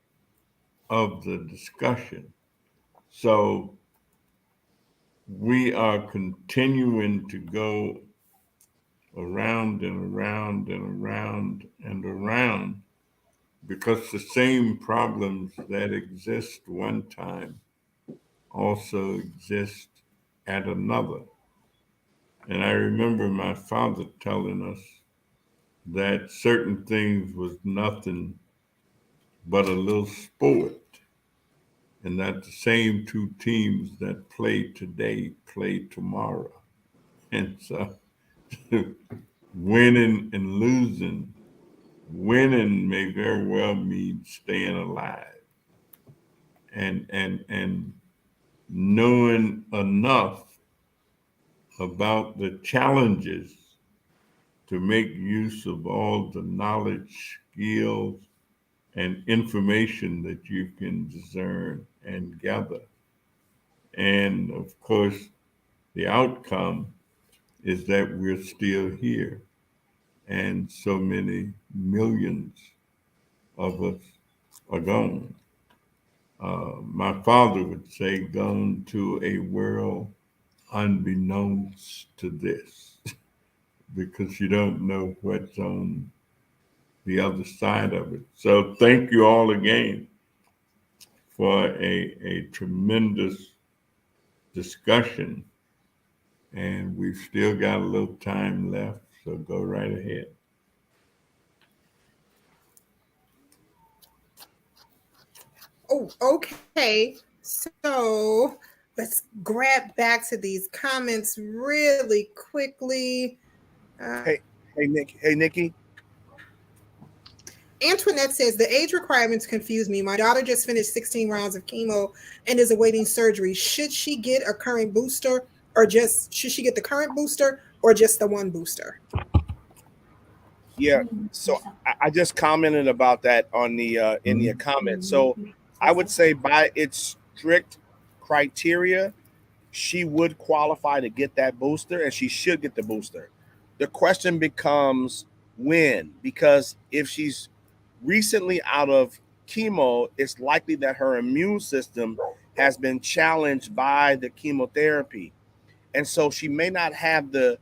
of the discussion. So we are continuing to go around and around and around and around because the same problems that exist one time also exist at another. And I remember my father telling us that certain things was nothing but a little sport, and that the same two teams that play today play tomorrow. And so winning and losing, winning may very well mean staying alive and knowing enough about the challenges to make use of all the knowledge, skills, and information that you can discern and gather. And of course, the outcome is that we're still here, and so many millions of us are gone. My father would say, gone to a world unbeknownst to this, because you don't know what's on the other side of it. So thank you all again for a tremendous discussion. And we've still got a little time left, so go right ahead. Oh, okay. So let's grab back to these comments really quickly. Hey, Nikki. Antoinette says the age requirements confuse me. My daughter just finished 16 rounds of chemo and is awaiting surgery. Should she get a current booster, or just should she get the current booster or just the one booster? Yeah. So I just commented about that on the in the comment. So I would say by its strict criteria, she would qualify to get that booster, and she should get the booster. The question becomes when, because if she's recently out of chemo, it's likely that her immune system has been challenged by the chemotherapy, and so she may not have the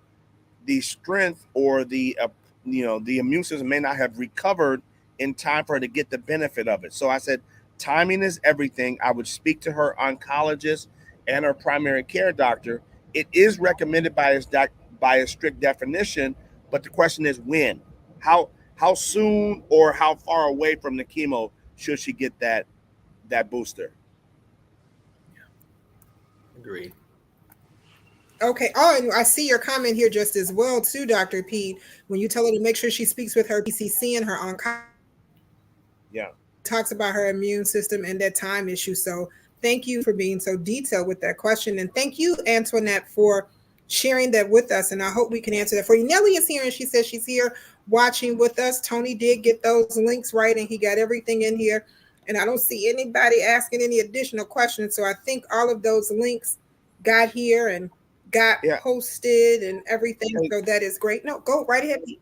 strength or the immune system may not have recovered in time for her to get the benefit of it. So I said timing is everything. I would speak to her oncologist and her primary care doctor. It is recommended by a strict definition, but the question is when. How soon or how far away from the chemo should she get that booster? Agreed. Okay. Oh, and I see your comment here just as well, too, Dr. Pete. When you tell her to make sure she speaks with her PCC and her Yeah. talks about her immune system and that time issue. So thank you for being so detailed with that question. And thank you, Antoinette, for sharing that with us. And I hope we can answer that for you. Nellie is here, and she says she's here watching with us. Tony did get those links right, and he got everything in here. And I don't see anybody asking any additional questions. So I think all of those links got here and got Yeah. posted and everything. Hey, So that is great. No, go right ahead, Pete.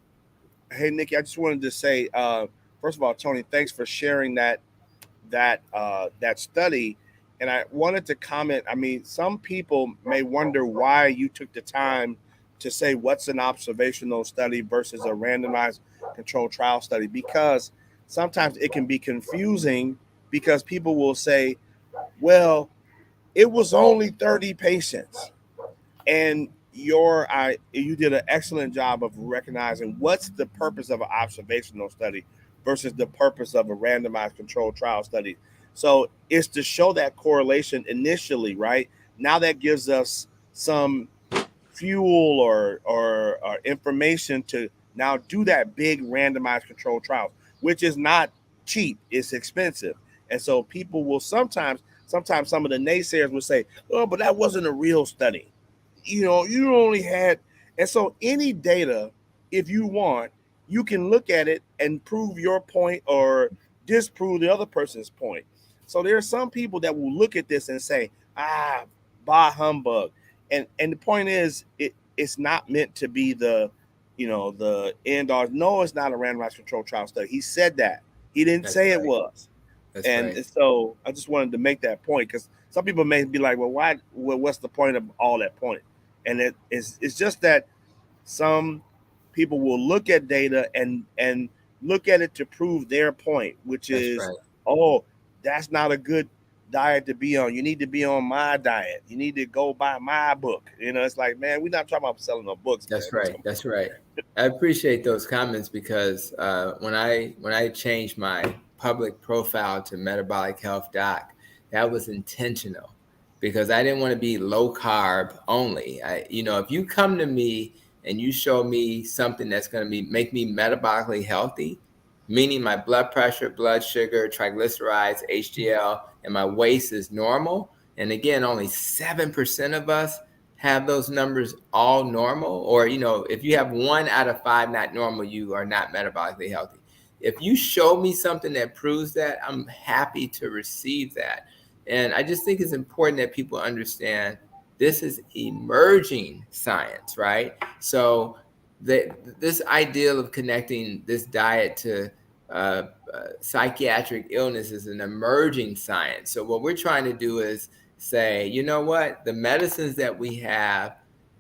hey Nikki, I just wanted to say, first of all, Tony, thanks for sharing that study. And I wanted to comment. I mean, some people may wonder why you took the time to say what's an observational study versus a randomized controlled trial study, because sometimes it can be confusing, because people will say, well, it was only 30 patients. And you did an excellent job of recognizing what's the purpose of an observational study versus the purpose of a randomized controlled trial study. So it's to show that correlation initially, right? Now that gives us some fuel or information to now do that big randomized controlled trial, which is not cheap. It's expensive. And so people will sometimes some of the naysayers will say, oh, but that wasn't a real study. You only had, and so any data, if you want, you can look at it and prove your point or disprove the other person's point. So there are some people that will look at this and say, ah, bah humbug. And the point is, it's not meant to be the, the end all. No, it's not a randomized controlled trial study. He said that. He didn't That's say it right. was. That's And right. so I just wanted to make that point, because some people may be like, well, why? Well, what's the point of all that point? And it's just that some people will look at data and look at it to prove their point, which That's is, right. oh, that's not a good diet to be on. You need to be on my diet. You need to go buy my book. It's like, man, we're not talking about selling no books, man. That's right. That's right. I appreciate those comments because when I changed my public profile to metabolic health doc, that was intentional because I didn't want to be low carb only. If you come to me and you show me something that's going to make me metabolically healthy, meaning my blood pressure, blood sugar, triglycerides, HDL, and my waist is normal, and again, only 7% of us have those numbers all normal, or if you have 1 out of 5 not normal, you are not metabolically healthy. If you show me something that proves that, I'm happy to receive that. And I just think it's important that people understand this is emerging science, right? So this ideal of connecting this diet to uh, psychiatric illness is an emerging science. So what we're trying to do is say, you know what, the medicines that we have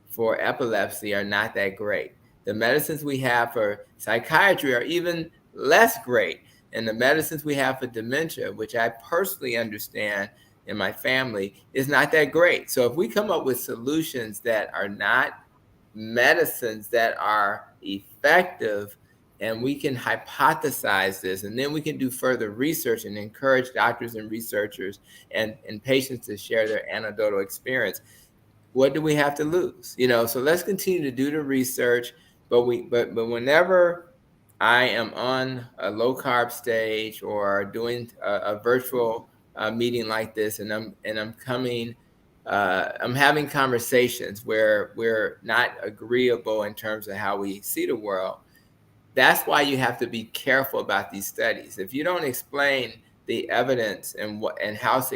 for epilepsy are not that great. The medicines we have for psychiatry are even less great. And the medicines we have for dementia, which I personally understand in my family, is not that great. So if we come up with solutions that are not medicines that are effective, and we can hypothesize this, and then we can do further research and encourage doctors and researchers and patients to share their anecdotal experience, what do we have to lose? So let's continue to do the research, but whenever I am on a low carb stage or doing a virtual meeting like this, and I'm coming, I'm having conversations where we're not agreeable in terms of how we see the world. That's why you have to be careful about these studies. If you don't explain the evidence and how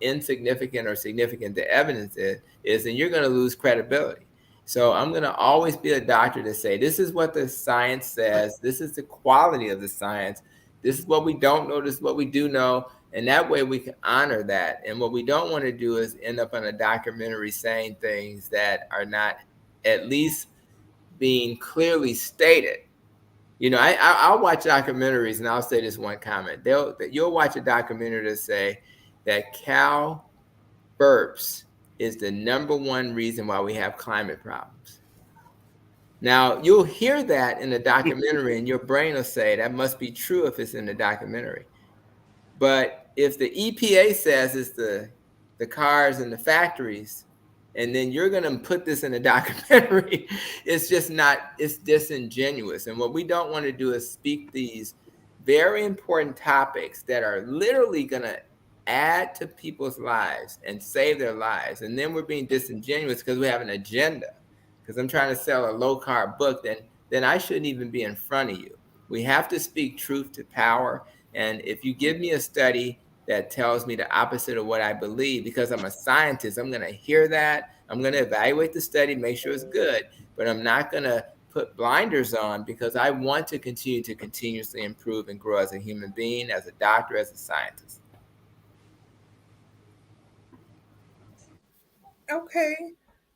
insignificant or significant the evidence is, then you're going to lose credibility. So I'm going to always be a doctor to say, this is what the science says. This is the quality of the science. This is what we don't know. This is what we do know. And that way we can honor that. And what we don't want to do is end up on a documentary saying things that are not at least being clearly stated. I'll watch documentaries, and I'll say this one comment. You'll watch a documentary that say that cow burps is the #1 reason why we have climate problems. Now, you'll hear that in the documentary, and your brain will say that must be true if it's in the documentary. But if the EPA says it's the cars and the factories, and then you're going to put this in a documentary, it's just not, it's disingenuous. And what we don't want to do is speak these very important topics that are literally going to add to people's lives and save their lives. And then we're being disingenuous because we have an agenda. Because I'm trying to sell a low carb book, then I shouldn't even be in front of you. We have to speak truth to power. And if you give me a study that tells me the opposite of what I believe, because I'm a scientist, I'm going to hear that. I'm going to evaluate the study, make sure it's good, but I'm not going to put blinders on because I want to continue to continuously improve and grow as a human being, as a doctor, as a scientist. Okay.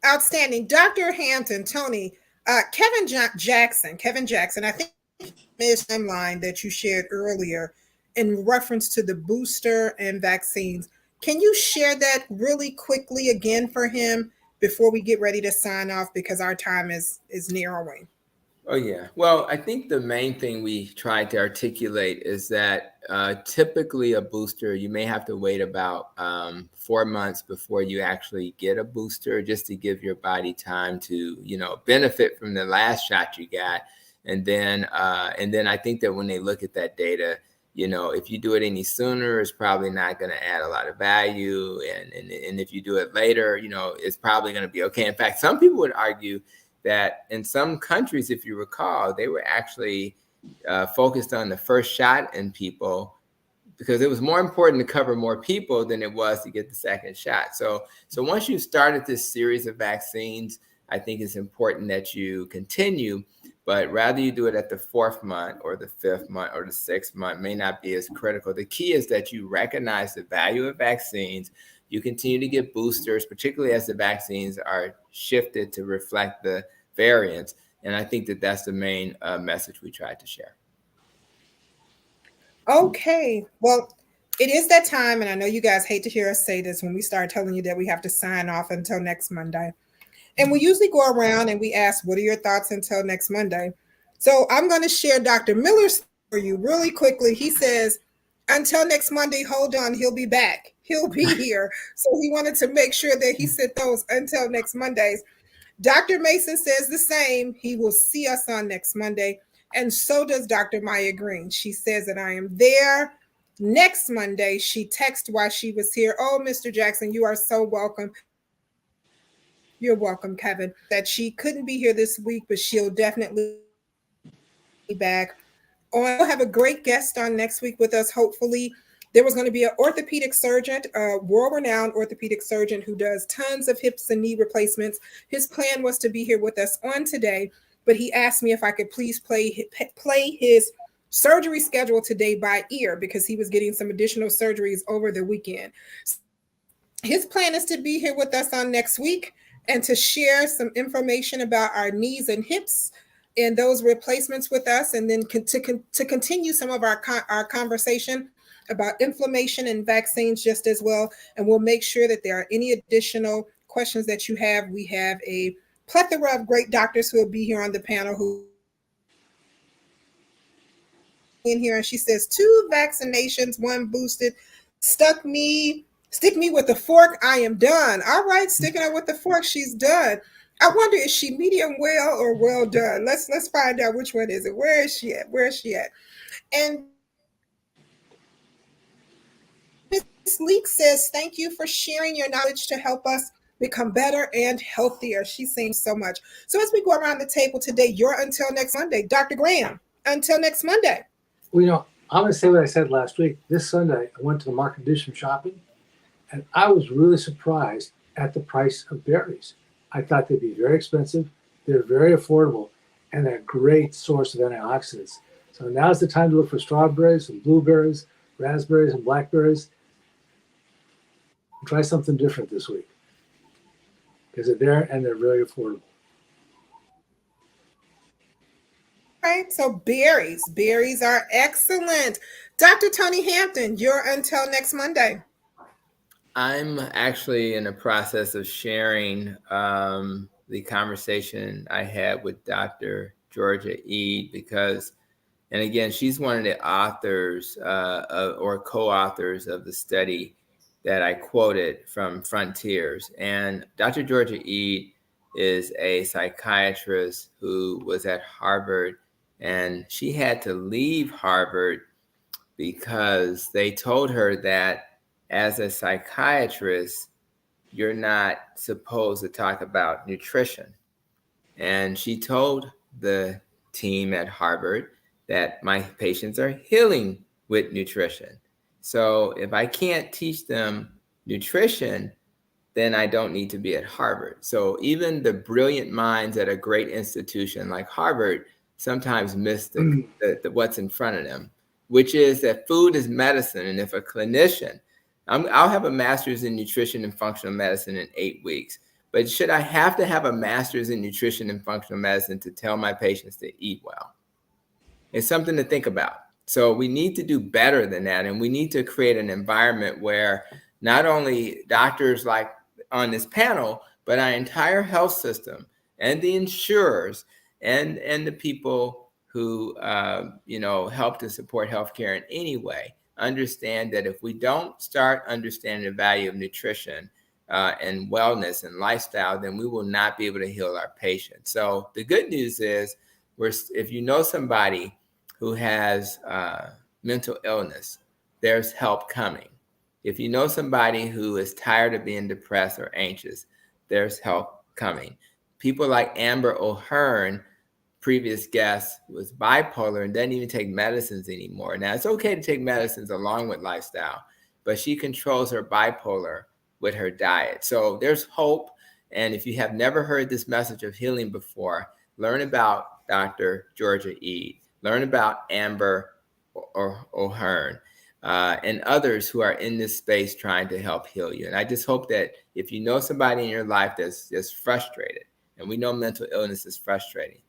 Outstanding. Dr. Hampton, Tony, Kevin Jackson, I think this timeline that you shared earlier in reference to the booster and vaccines. Can you share that really quickly again for him before we get ready to sign off because our time is narrowing? Oh, yeah. Well, I think the main thing we try to articulate is that typically a booster, you may have to wait about 4 months before you actually get a booster, just to give your body time to, benefit from the last shot you got. And then I think that when they look at that data, if you do it any sooner, it's probably not going to add a lot of value. And if you do it later, it's probably going to be okay. In fact, some people would argue that in some countries, if you recall, they were actually focused on the first shot in people because it was more important to cover more people than it was to get the second shot. So once you started this series of vaccines, I think it's important that you continue, but rather you do it at the 4th month or the 5th month or the 6th month may not be as critical. The key is that you recognize the value of vaccines. You continue to get boosters, particularly as the vaccines are shifted to reflect the variants. And I think that that's the main message we tried to share. Okay. Well, it is that time, and I know you guys hate to hear us say this when we start telling you that we have to sign off until next Monday. And we usually go around and we ask, what are your thoughts until next Monday? So I'm going to share Dr. Miller's for you really quickly. He says, until next Monday, hold on, he'll be back. He'll be here. So he wanted to make sure that he said those until next Mondays. Dr. Mason says the same. He will see us on next Monday. And so does Dr. Maya Green. She says that I am there next Monday. She texted while she was here. Oh, Mr. Jackson, you are so welcome. You're welcome, Kevin. That she couldn't be here this week, but she'll definitely be back. We'll have a great guest on next week with us, hopefully. There was going to be an orthopedic surgeon, a world-renowned orthopedic surgeon who does tons of hips and knee replacements. His plan was to be here with us on today, but he asked me if I could please play his surgery schedule today by ear because he was getting some additional surgeries over the weekend. His plan is to be here with us on next week and to share some information about our knees and hips and those replacements with us, and then to continue some of our conversation about inflammation and vaccines just as well. And we'll make sure that there are any additional questions that you have. We have a plethora of great doctors who will be here on the panel who in here, and she says 2 vaccinations, 1 boosted, stick me with the fork, I am done. All right, sticking her with the fork, she's done. I wonder, is she medium well or well done? Let's find out which one is it. Where is she at? And Ms. Leek says, thank you for sharing your knowledge to help us become better and healthier. She seems so much. So as we go around the table today, you're until next Monday. Dr. Graham, until next Monday. Well, I'm going to say what I said last week. This Sunday, I went to the market to do some shopping, and I was really surprised at the price of berries. I thought they'd be very expensive. They're very affordable, and they're a great source of antioxidants. So now's the time to look for strawberries and blueberries, raspberries and blackberries. Try something different this week because they're there and they're very affordable. Right, so berries are excellent. Dr. Tony Hampton, you're until next Monday. I'm actually in the process of sharing the conversation I had with Dr. Georgia Ede because, and again, she's one of the authors or co-authors of the study that I quoted from Frontiers. And Dr. Georgia Ede is a psychiatrist who was at Harvard, and she had to leave Harvard because they told her that as a psychiatrist, you're not supposed to talk about nutrition. And she told the team at Harvard that my patients are healing with nutrition. So if I can't teach them nutrition, then I don't need to be at Harvard. So even the brilliant minds at a great institution like Harvard sometimes miss the what's in front of them, which is that food is medicine. And if a clinician, I'll have a master's in nutrition and functional medicine in 8 weeks, but should I have to have a master's in nutrition and functional medicine to tell my patients to eat well? It's something to think about. So we need to do better than that. And we need to create an environment where not only doctors like on this panel, but our entire health system and the insurers and the people who, help to support healthcare in any way understand that if we don't start understanding the value of nutrition and wellness and lifestyle, then we will not be able to heal our patients. So the good news is, if you know somebody who has mental illness, there's help coming. If you know somebody who is tired of being depressed or anxious, there's help coming. People like Amber O'Hearn previous guest was bipolar and doesn't even take medicines anymore. Now, it's okay to take medicines along with lifestyle, but she controls her bipolar with her diet. So there's hope. And if you have never heard this message of healing before, learn about Dr. Georgia Ede. Learn about Amber O'Hearn and others who are in this space trying to help heal you. And I just hope that if you know somebody in your life that's frustrated, and we know mental illness is frustrating,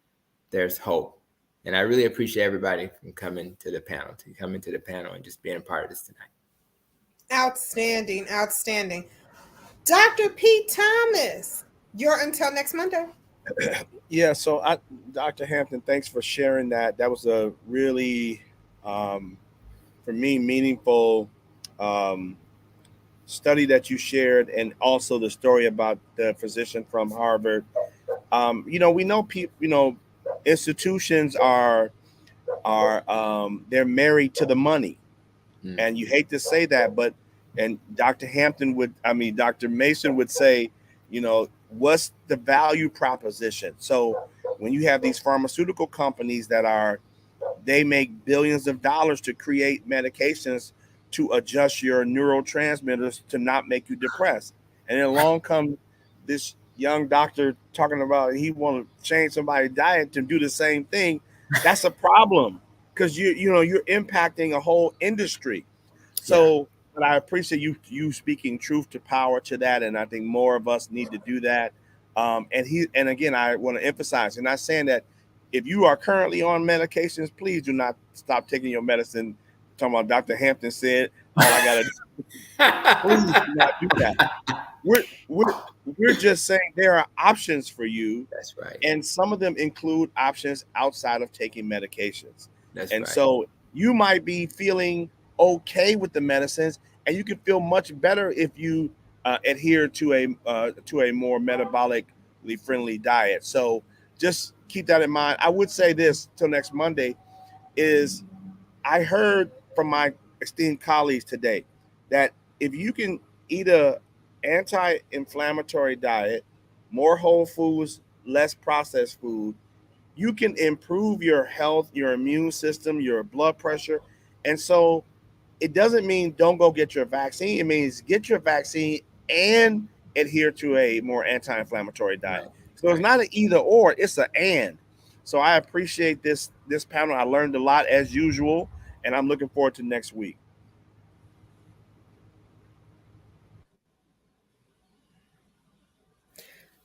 there's hope. And I really appreciate everybody from coming to the panel and just being a part of this tonight. Outstanding, outstanding. Dr. Pete Thomas, you're until next Monday. Yeah, so Dr. Hampton, thanks for sharing that. That was a really, for me, meaningful study that you shared, and also the story about the physician from Harvard. We know people, institutions are they're married to the money, and you hate to say that, but and Dr. Dr. Mason would say, what's the value proposition? So when you have these pharmaceutical companies they make billions of dollars to create medications to adjust your neurotransmitters to not make you depressed. And then along comes this young doctor talking about he want to change somebody's diet to do the same thing. That's a problem, because you're impacting a whole industry. So, but I appreciate you speaking truth to power to that, and I think more of us need to do that. And again, I want to emphasize, and not saying that if you are currently on medications, please do not stop taking your medicine. Talking about Dr. Hampton said, all I gotta do, please do not do that. We're just saying there are options for you. That's right. And some of them include options outside of taking medications. That's and right. So you might be feeling okay with the medicines, and you can feel much better if you adhere to a more metabolically friendly diet. So just keep that in mind. I would say this till next Monday is I heard from my esteemed colleagues today that if you can eat a anti-inflammatory diet, more whole foods, less processed food, you can improve your health, your immune system, your blood pressure. And so it doesn't mean don't go get your vaccine. It means get your vaccine and adhere to a more anti-inflammatory diet. Right. So it's not an either or, it's an and. So I appreciate this panel. I learned a lot as usual, and I'm looking forward to next week.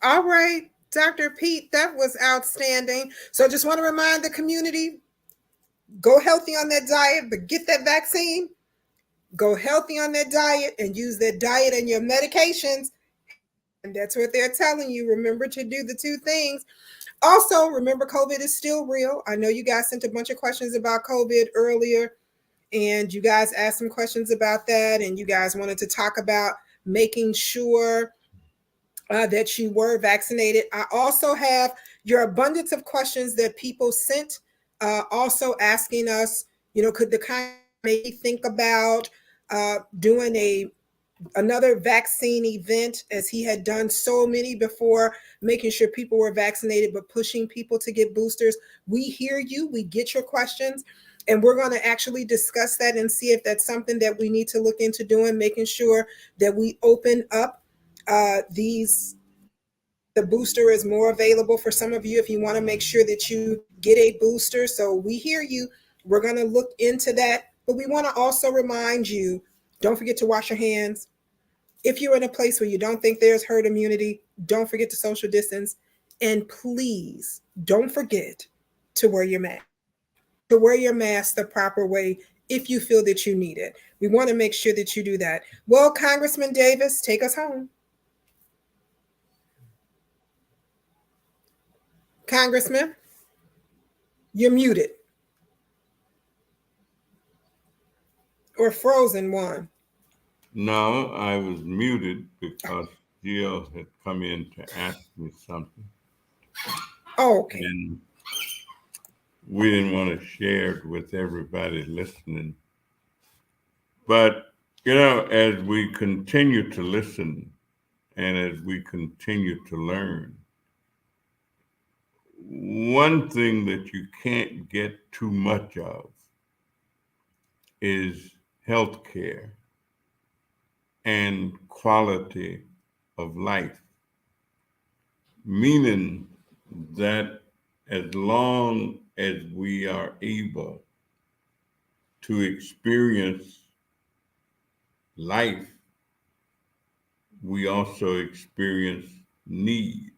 All right, Dr. Pete, that was outstanding. So I just want to remind the community, go healthy on that diet, but get that vaccine. Go healthy on that diet and use that diet and your medications. And that's what they're telling you. Remember to do the two things. Also, remember, COVID is still real. I know you guys sent a bunch of questions about COVID earlier, and you guys asked some questions about that, and you guys wanted to talk about making sure that you were vaccinated. I also have your abundance of questions that people sent, also asking us, could the kind maybe think about doing another vaccine event, as he had done so many before, making sure people were vaccinated, but pushing people to get boosters. We hear you, we get your questions, and we're going to actually discuss that and see if that's something that we need to look into doing, making sure that we open up the booster is more available for some of you if you want to make sure that you get a booster. So we hear you. We're going to look into that, but we want to also remind you, don't forget to wash your hands. If you're in a place where you don't think there's herd immunity, don't forget to social distance. And please don't forget to wear your mask. To wear your mask the proper way if you feel that you need it. We want to make sure that you do that. Well, Congressman Davis, take us home. Congressman, you're muted. Or frozen one. No, I was muted because Jill had come in to ask me something. Oh, okay. And we didn't want to share it with everybody listening. But, as we continue to listen and as we continue to learn, one thing that you can't get too much of is health care and quality of life, meaning that as long as we are able to experience life, we also experience need.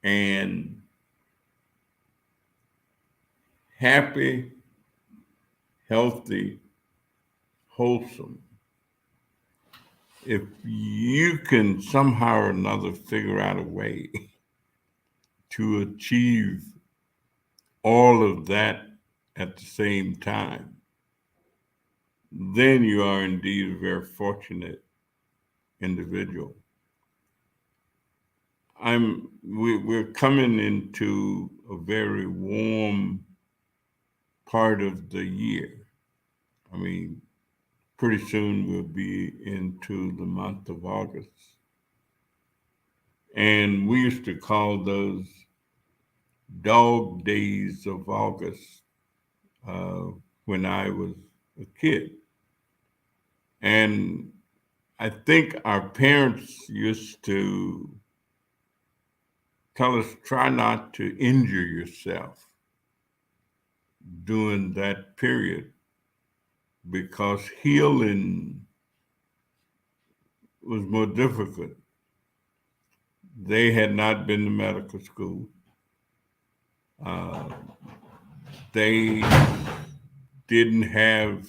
And happy, healthy, wholesome, if you can somehow or another figure out a way to achieve all of that at the same time, then you are indeed a very fortunate individual. We're coming into a very warm part of the year. I mean, pretty soon we'll be into the month of August. And we used to call those dog days of August uh, when I was a kid. And I think our parents used to tell us try not to injure yourself during that period because healing was more difficult. They had not been to medical school. Uh, they didn't have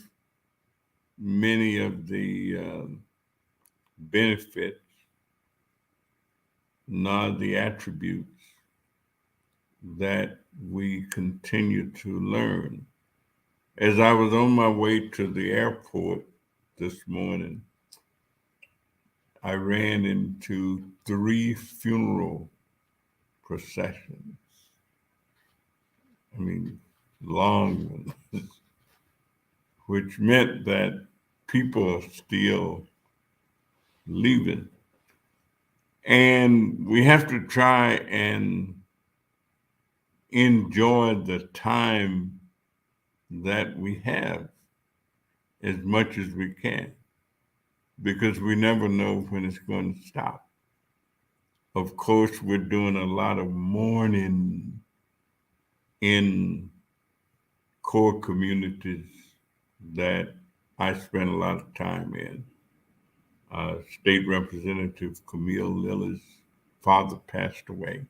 many of the benefits, nor the attributes that we continue to learn. As I was on my way to the airport this morning, I ran into 3 funeral processions. I mean, long ones, which meant that people are still leaving. And we have to try and enjoy the time that we have as much as we can because we never know when it's going to stop. Of course, we're doing a lot of mourning in core communities that I spend a lot of time in. State Representative Camille Lilly's father passed away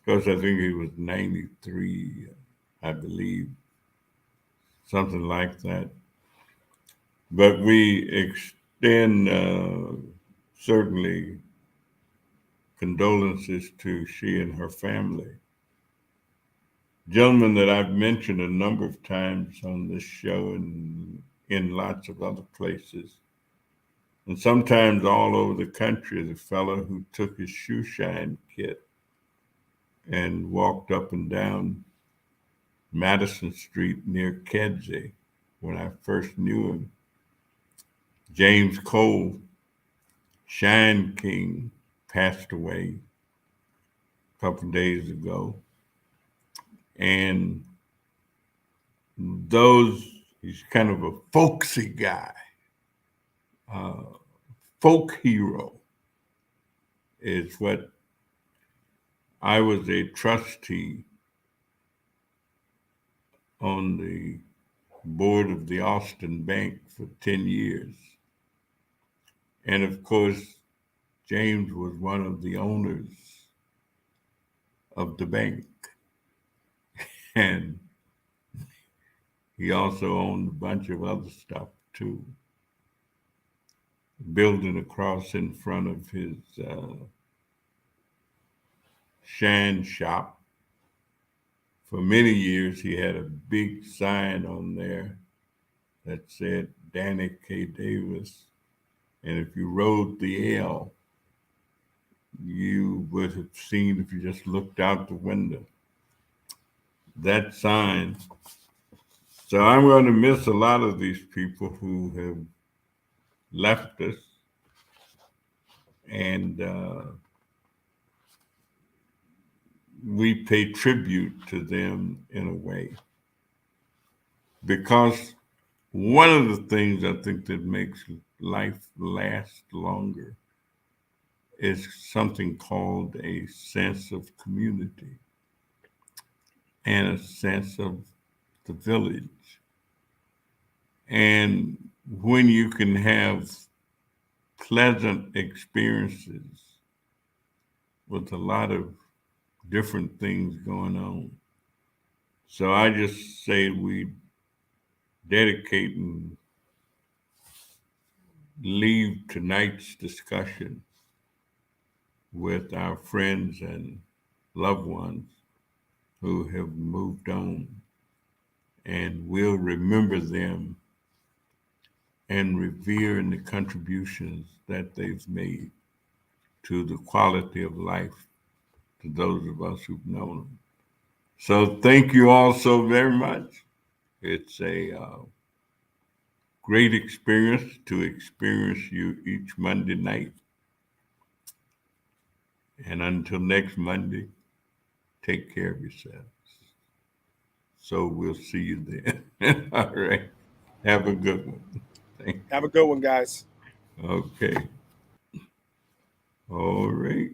because I think he was 93, I believe, something like that. But we extend certainly condolences to she and her family. Gentleman that I've mentioned a number of times on this show and in lots of other places, and sometimes all over the country, the fellow who took his shoe shine kit and walked up and down Madison Street near Kedzie when I first knew him. James Cole, Shine King, passed away a couple of days ago. And he's kind of a folksy guy, folk hero is what I was a trustee on the board of the Austin Bank for 10 years. And of course, James was one of the owners of the bank. And he also owned a bunch of other stuff too. Building across in front of his Shan shop. For many years, he had a big sign on there that said Danny K. Davis. And if you rode the L, you would have seen if you just looked out the window that sign. So I'm going to miss a lot of these people who have left us. And we pay tribute to them in a way. Because one of the things I think that makes life last longer is something called a sense of community and a sense of the village. And when you can have pleasant experiences with a lot of different things going on. So I just say we dedicate and leave tonight's discussion with our friends and loved ones who have moved on. And we'll remember them and revere the contributions that they've made to the quality of life to those of us who've known them. So thank you all so very much. It's a great experience to experience you each Monday night. And until next Monday, take care of yourselves. So we'll see you then. All right. Have a good one. Have a good one, guys. Okay. All right.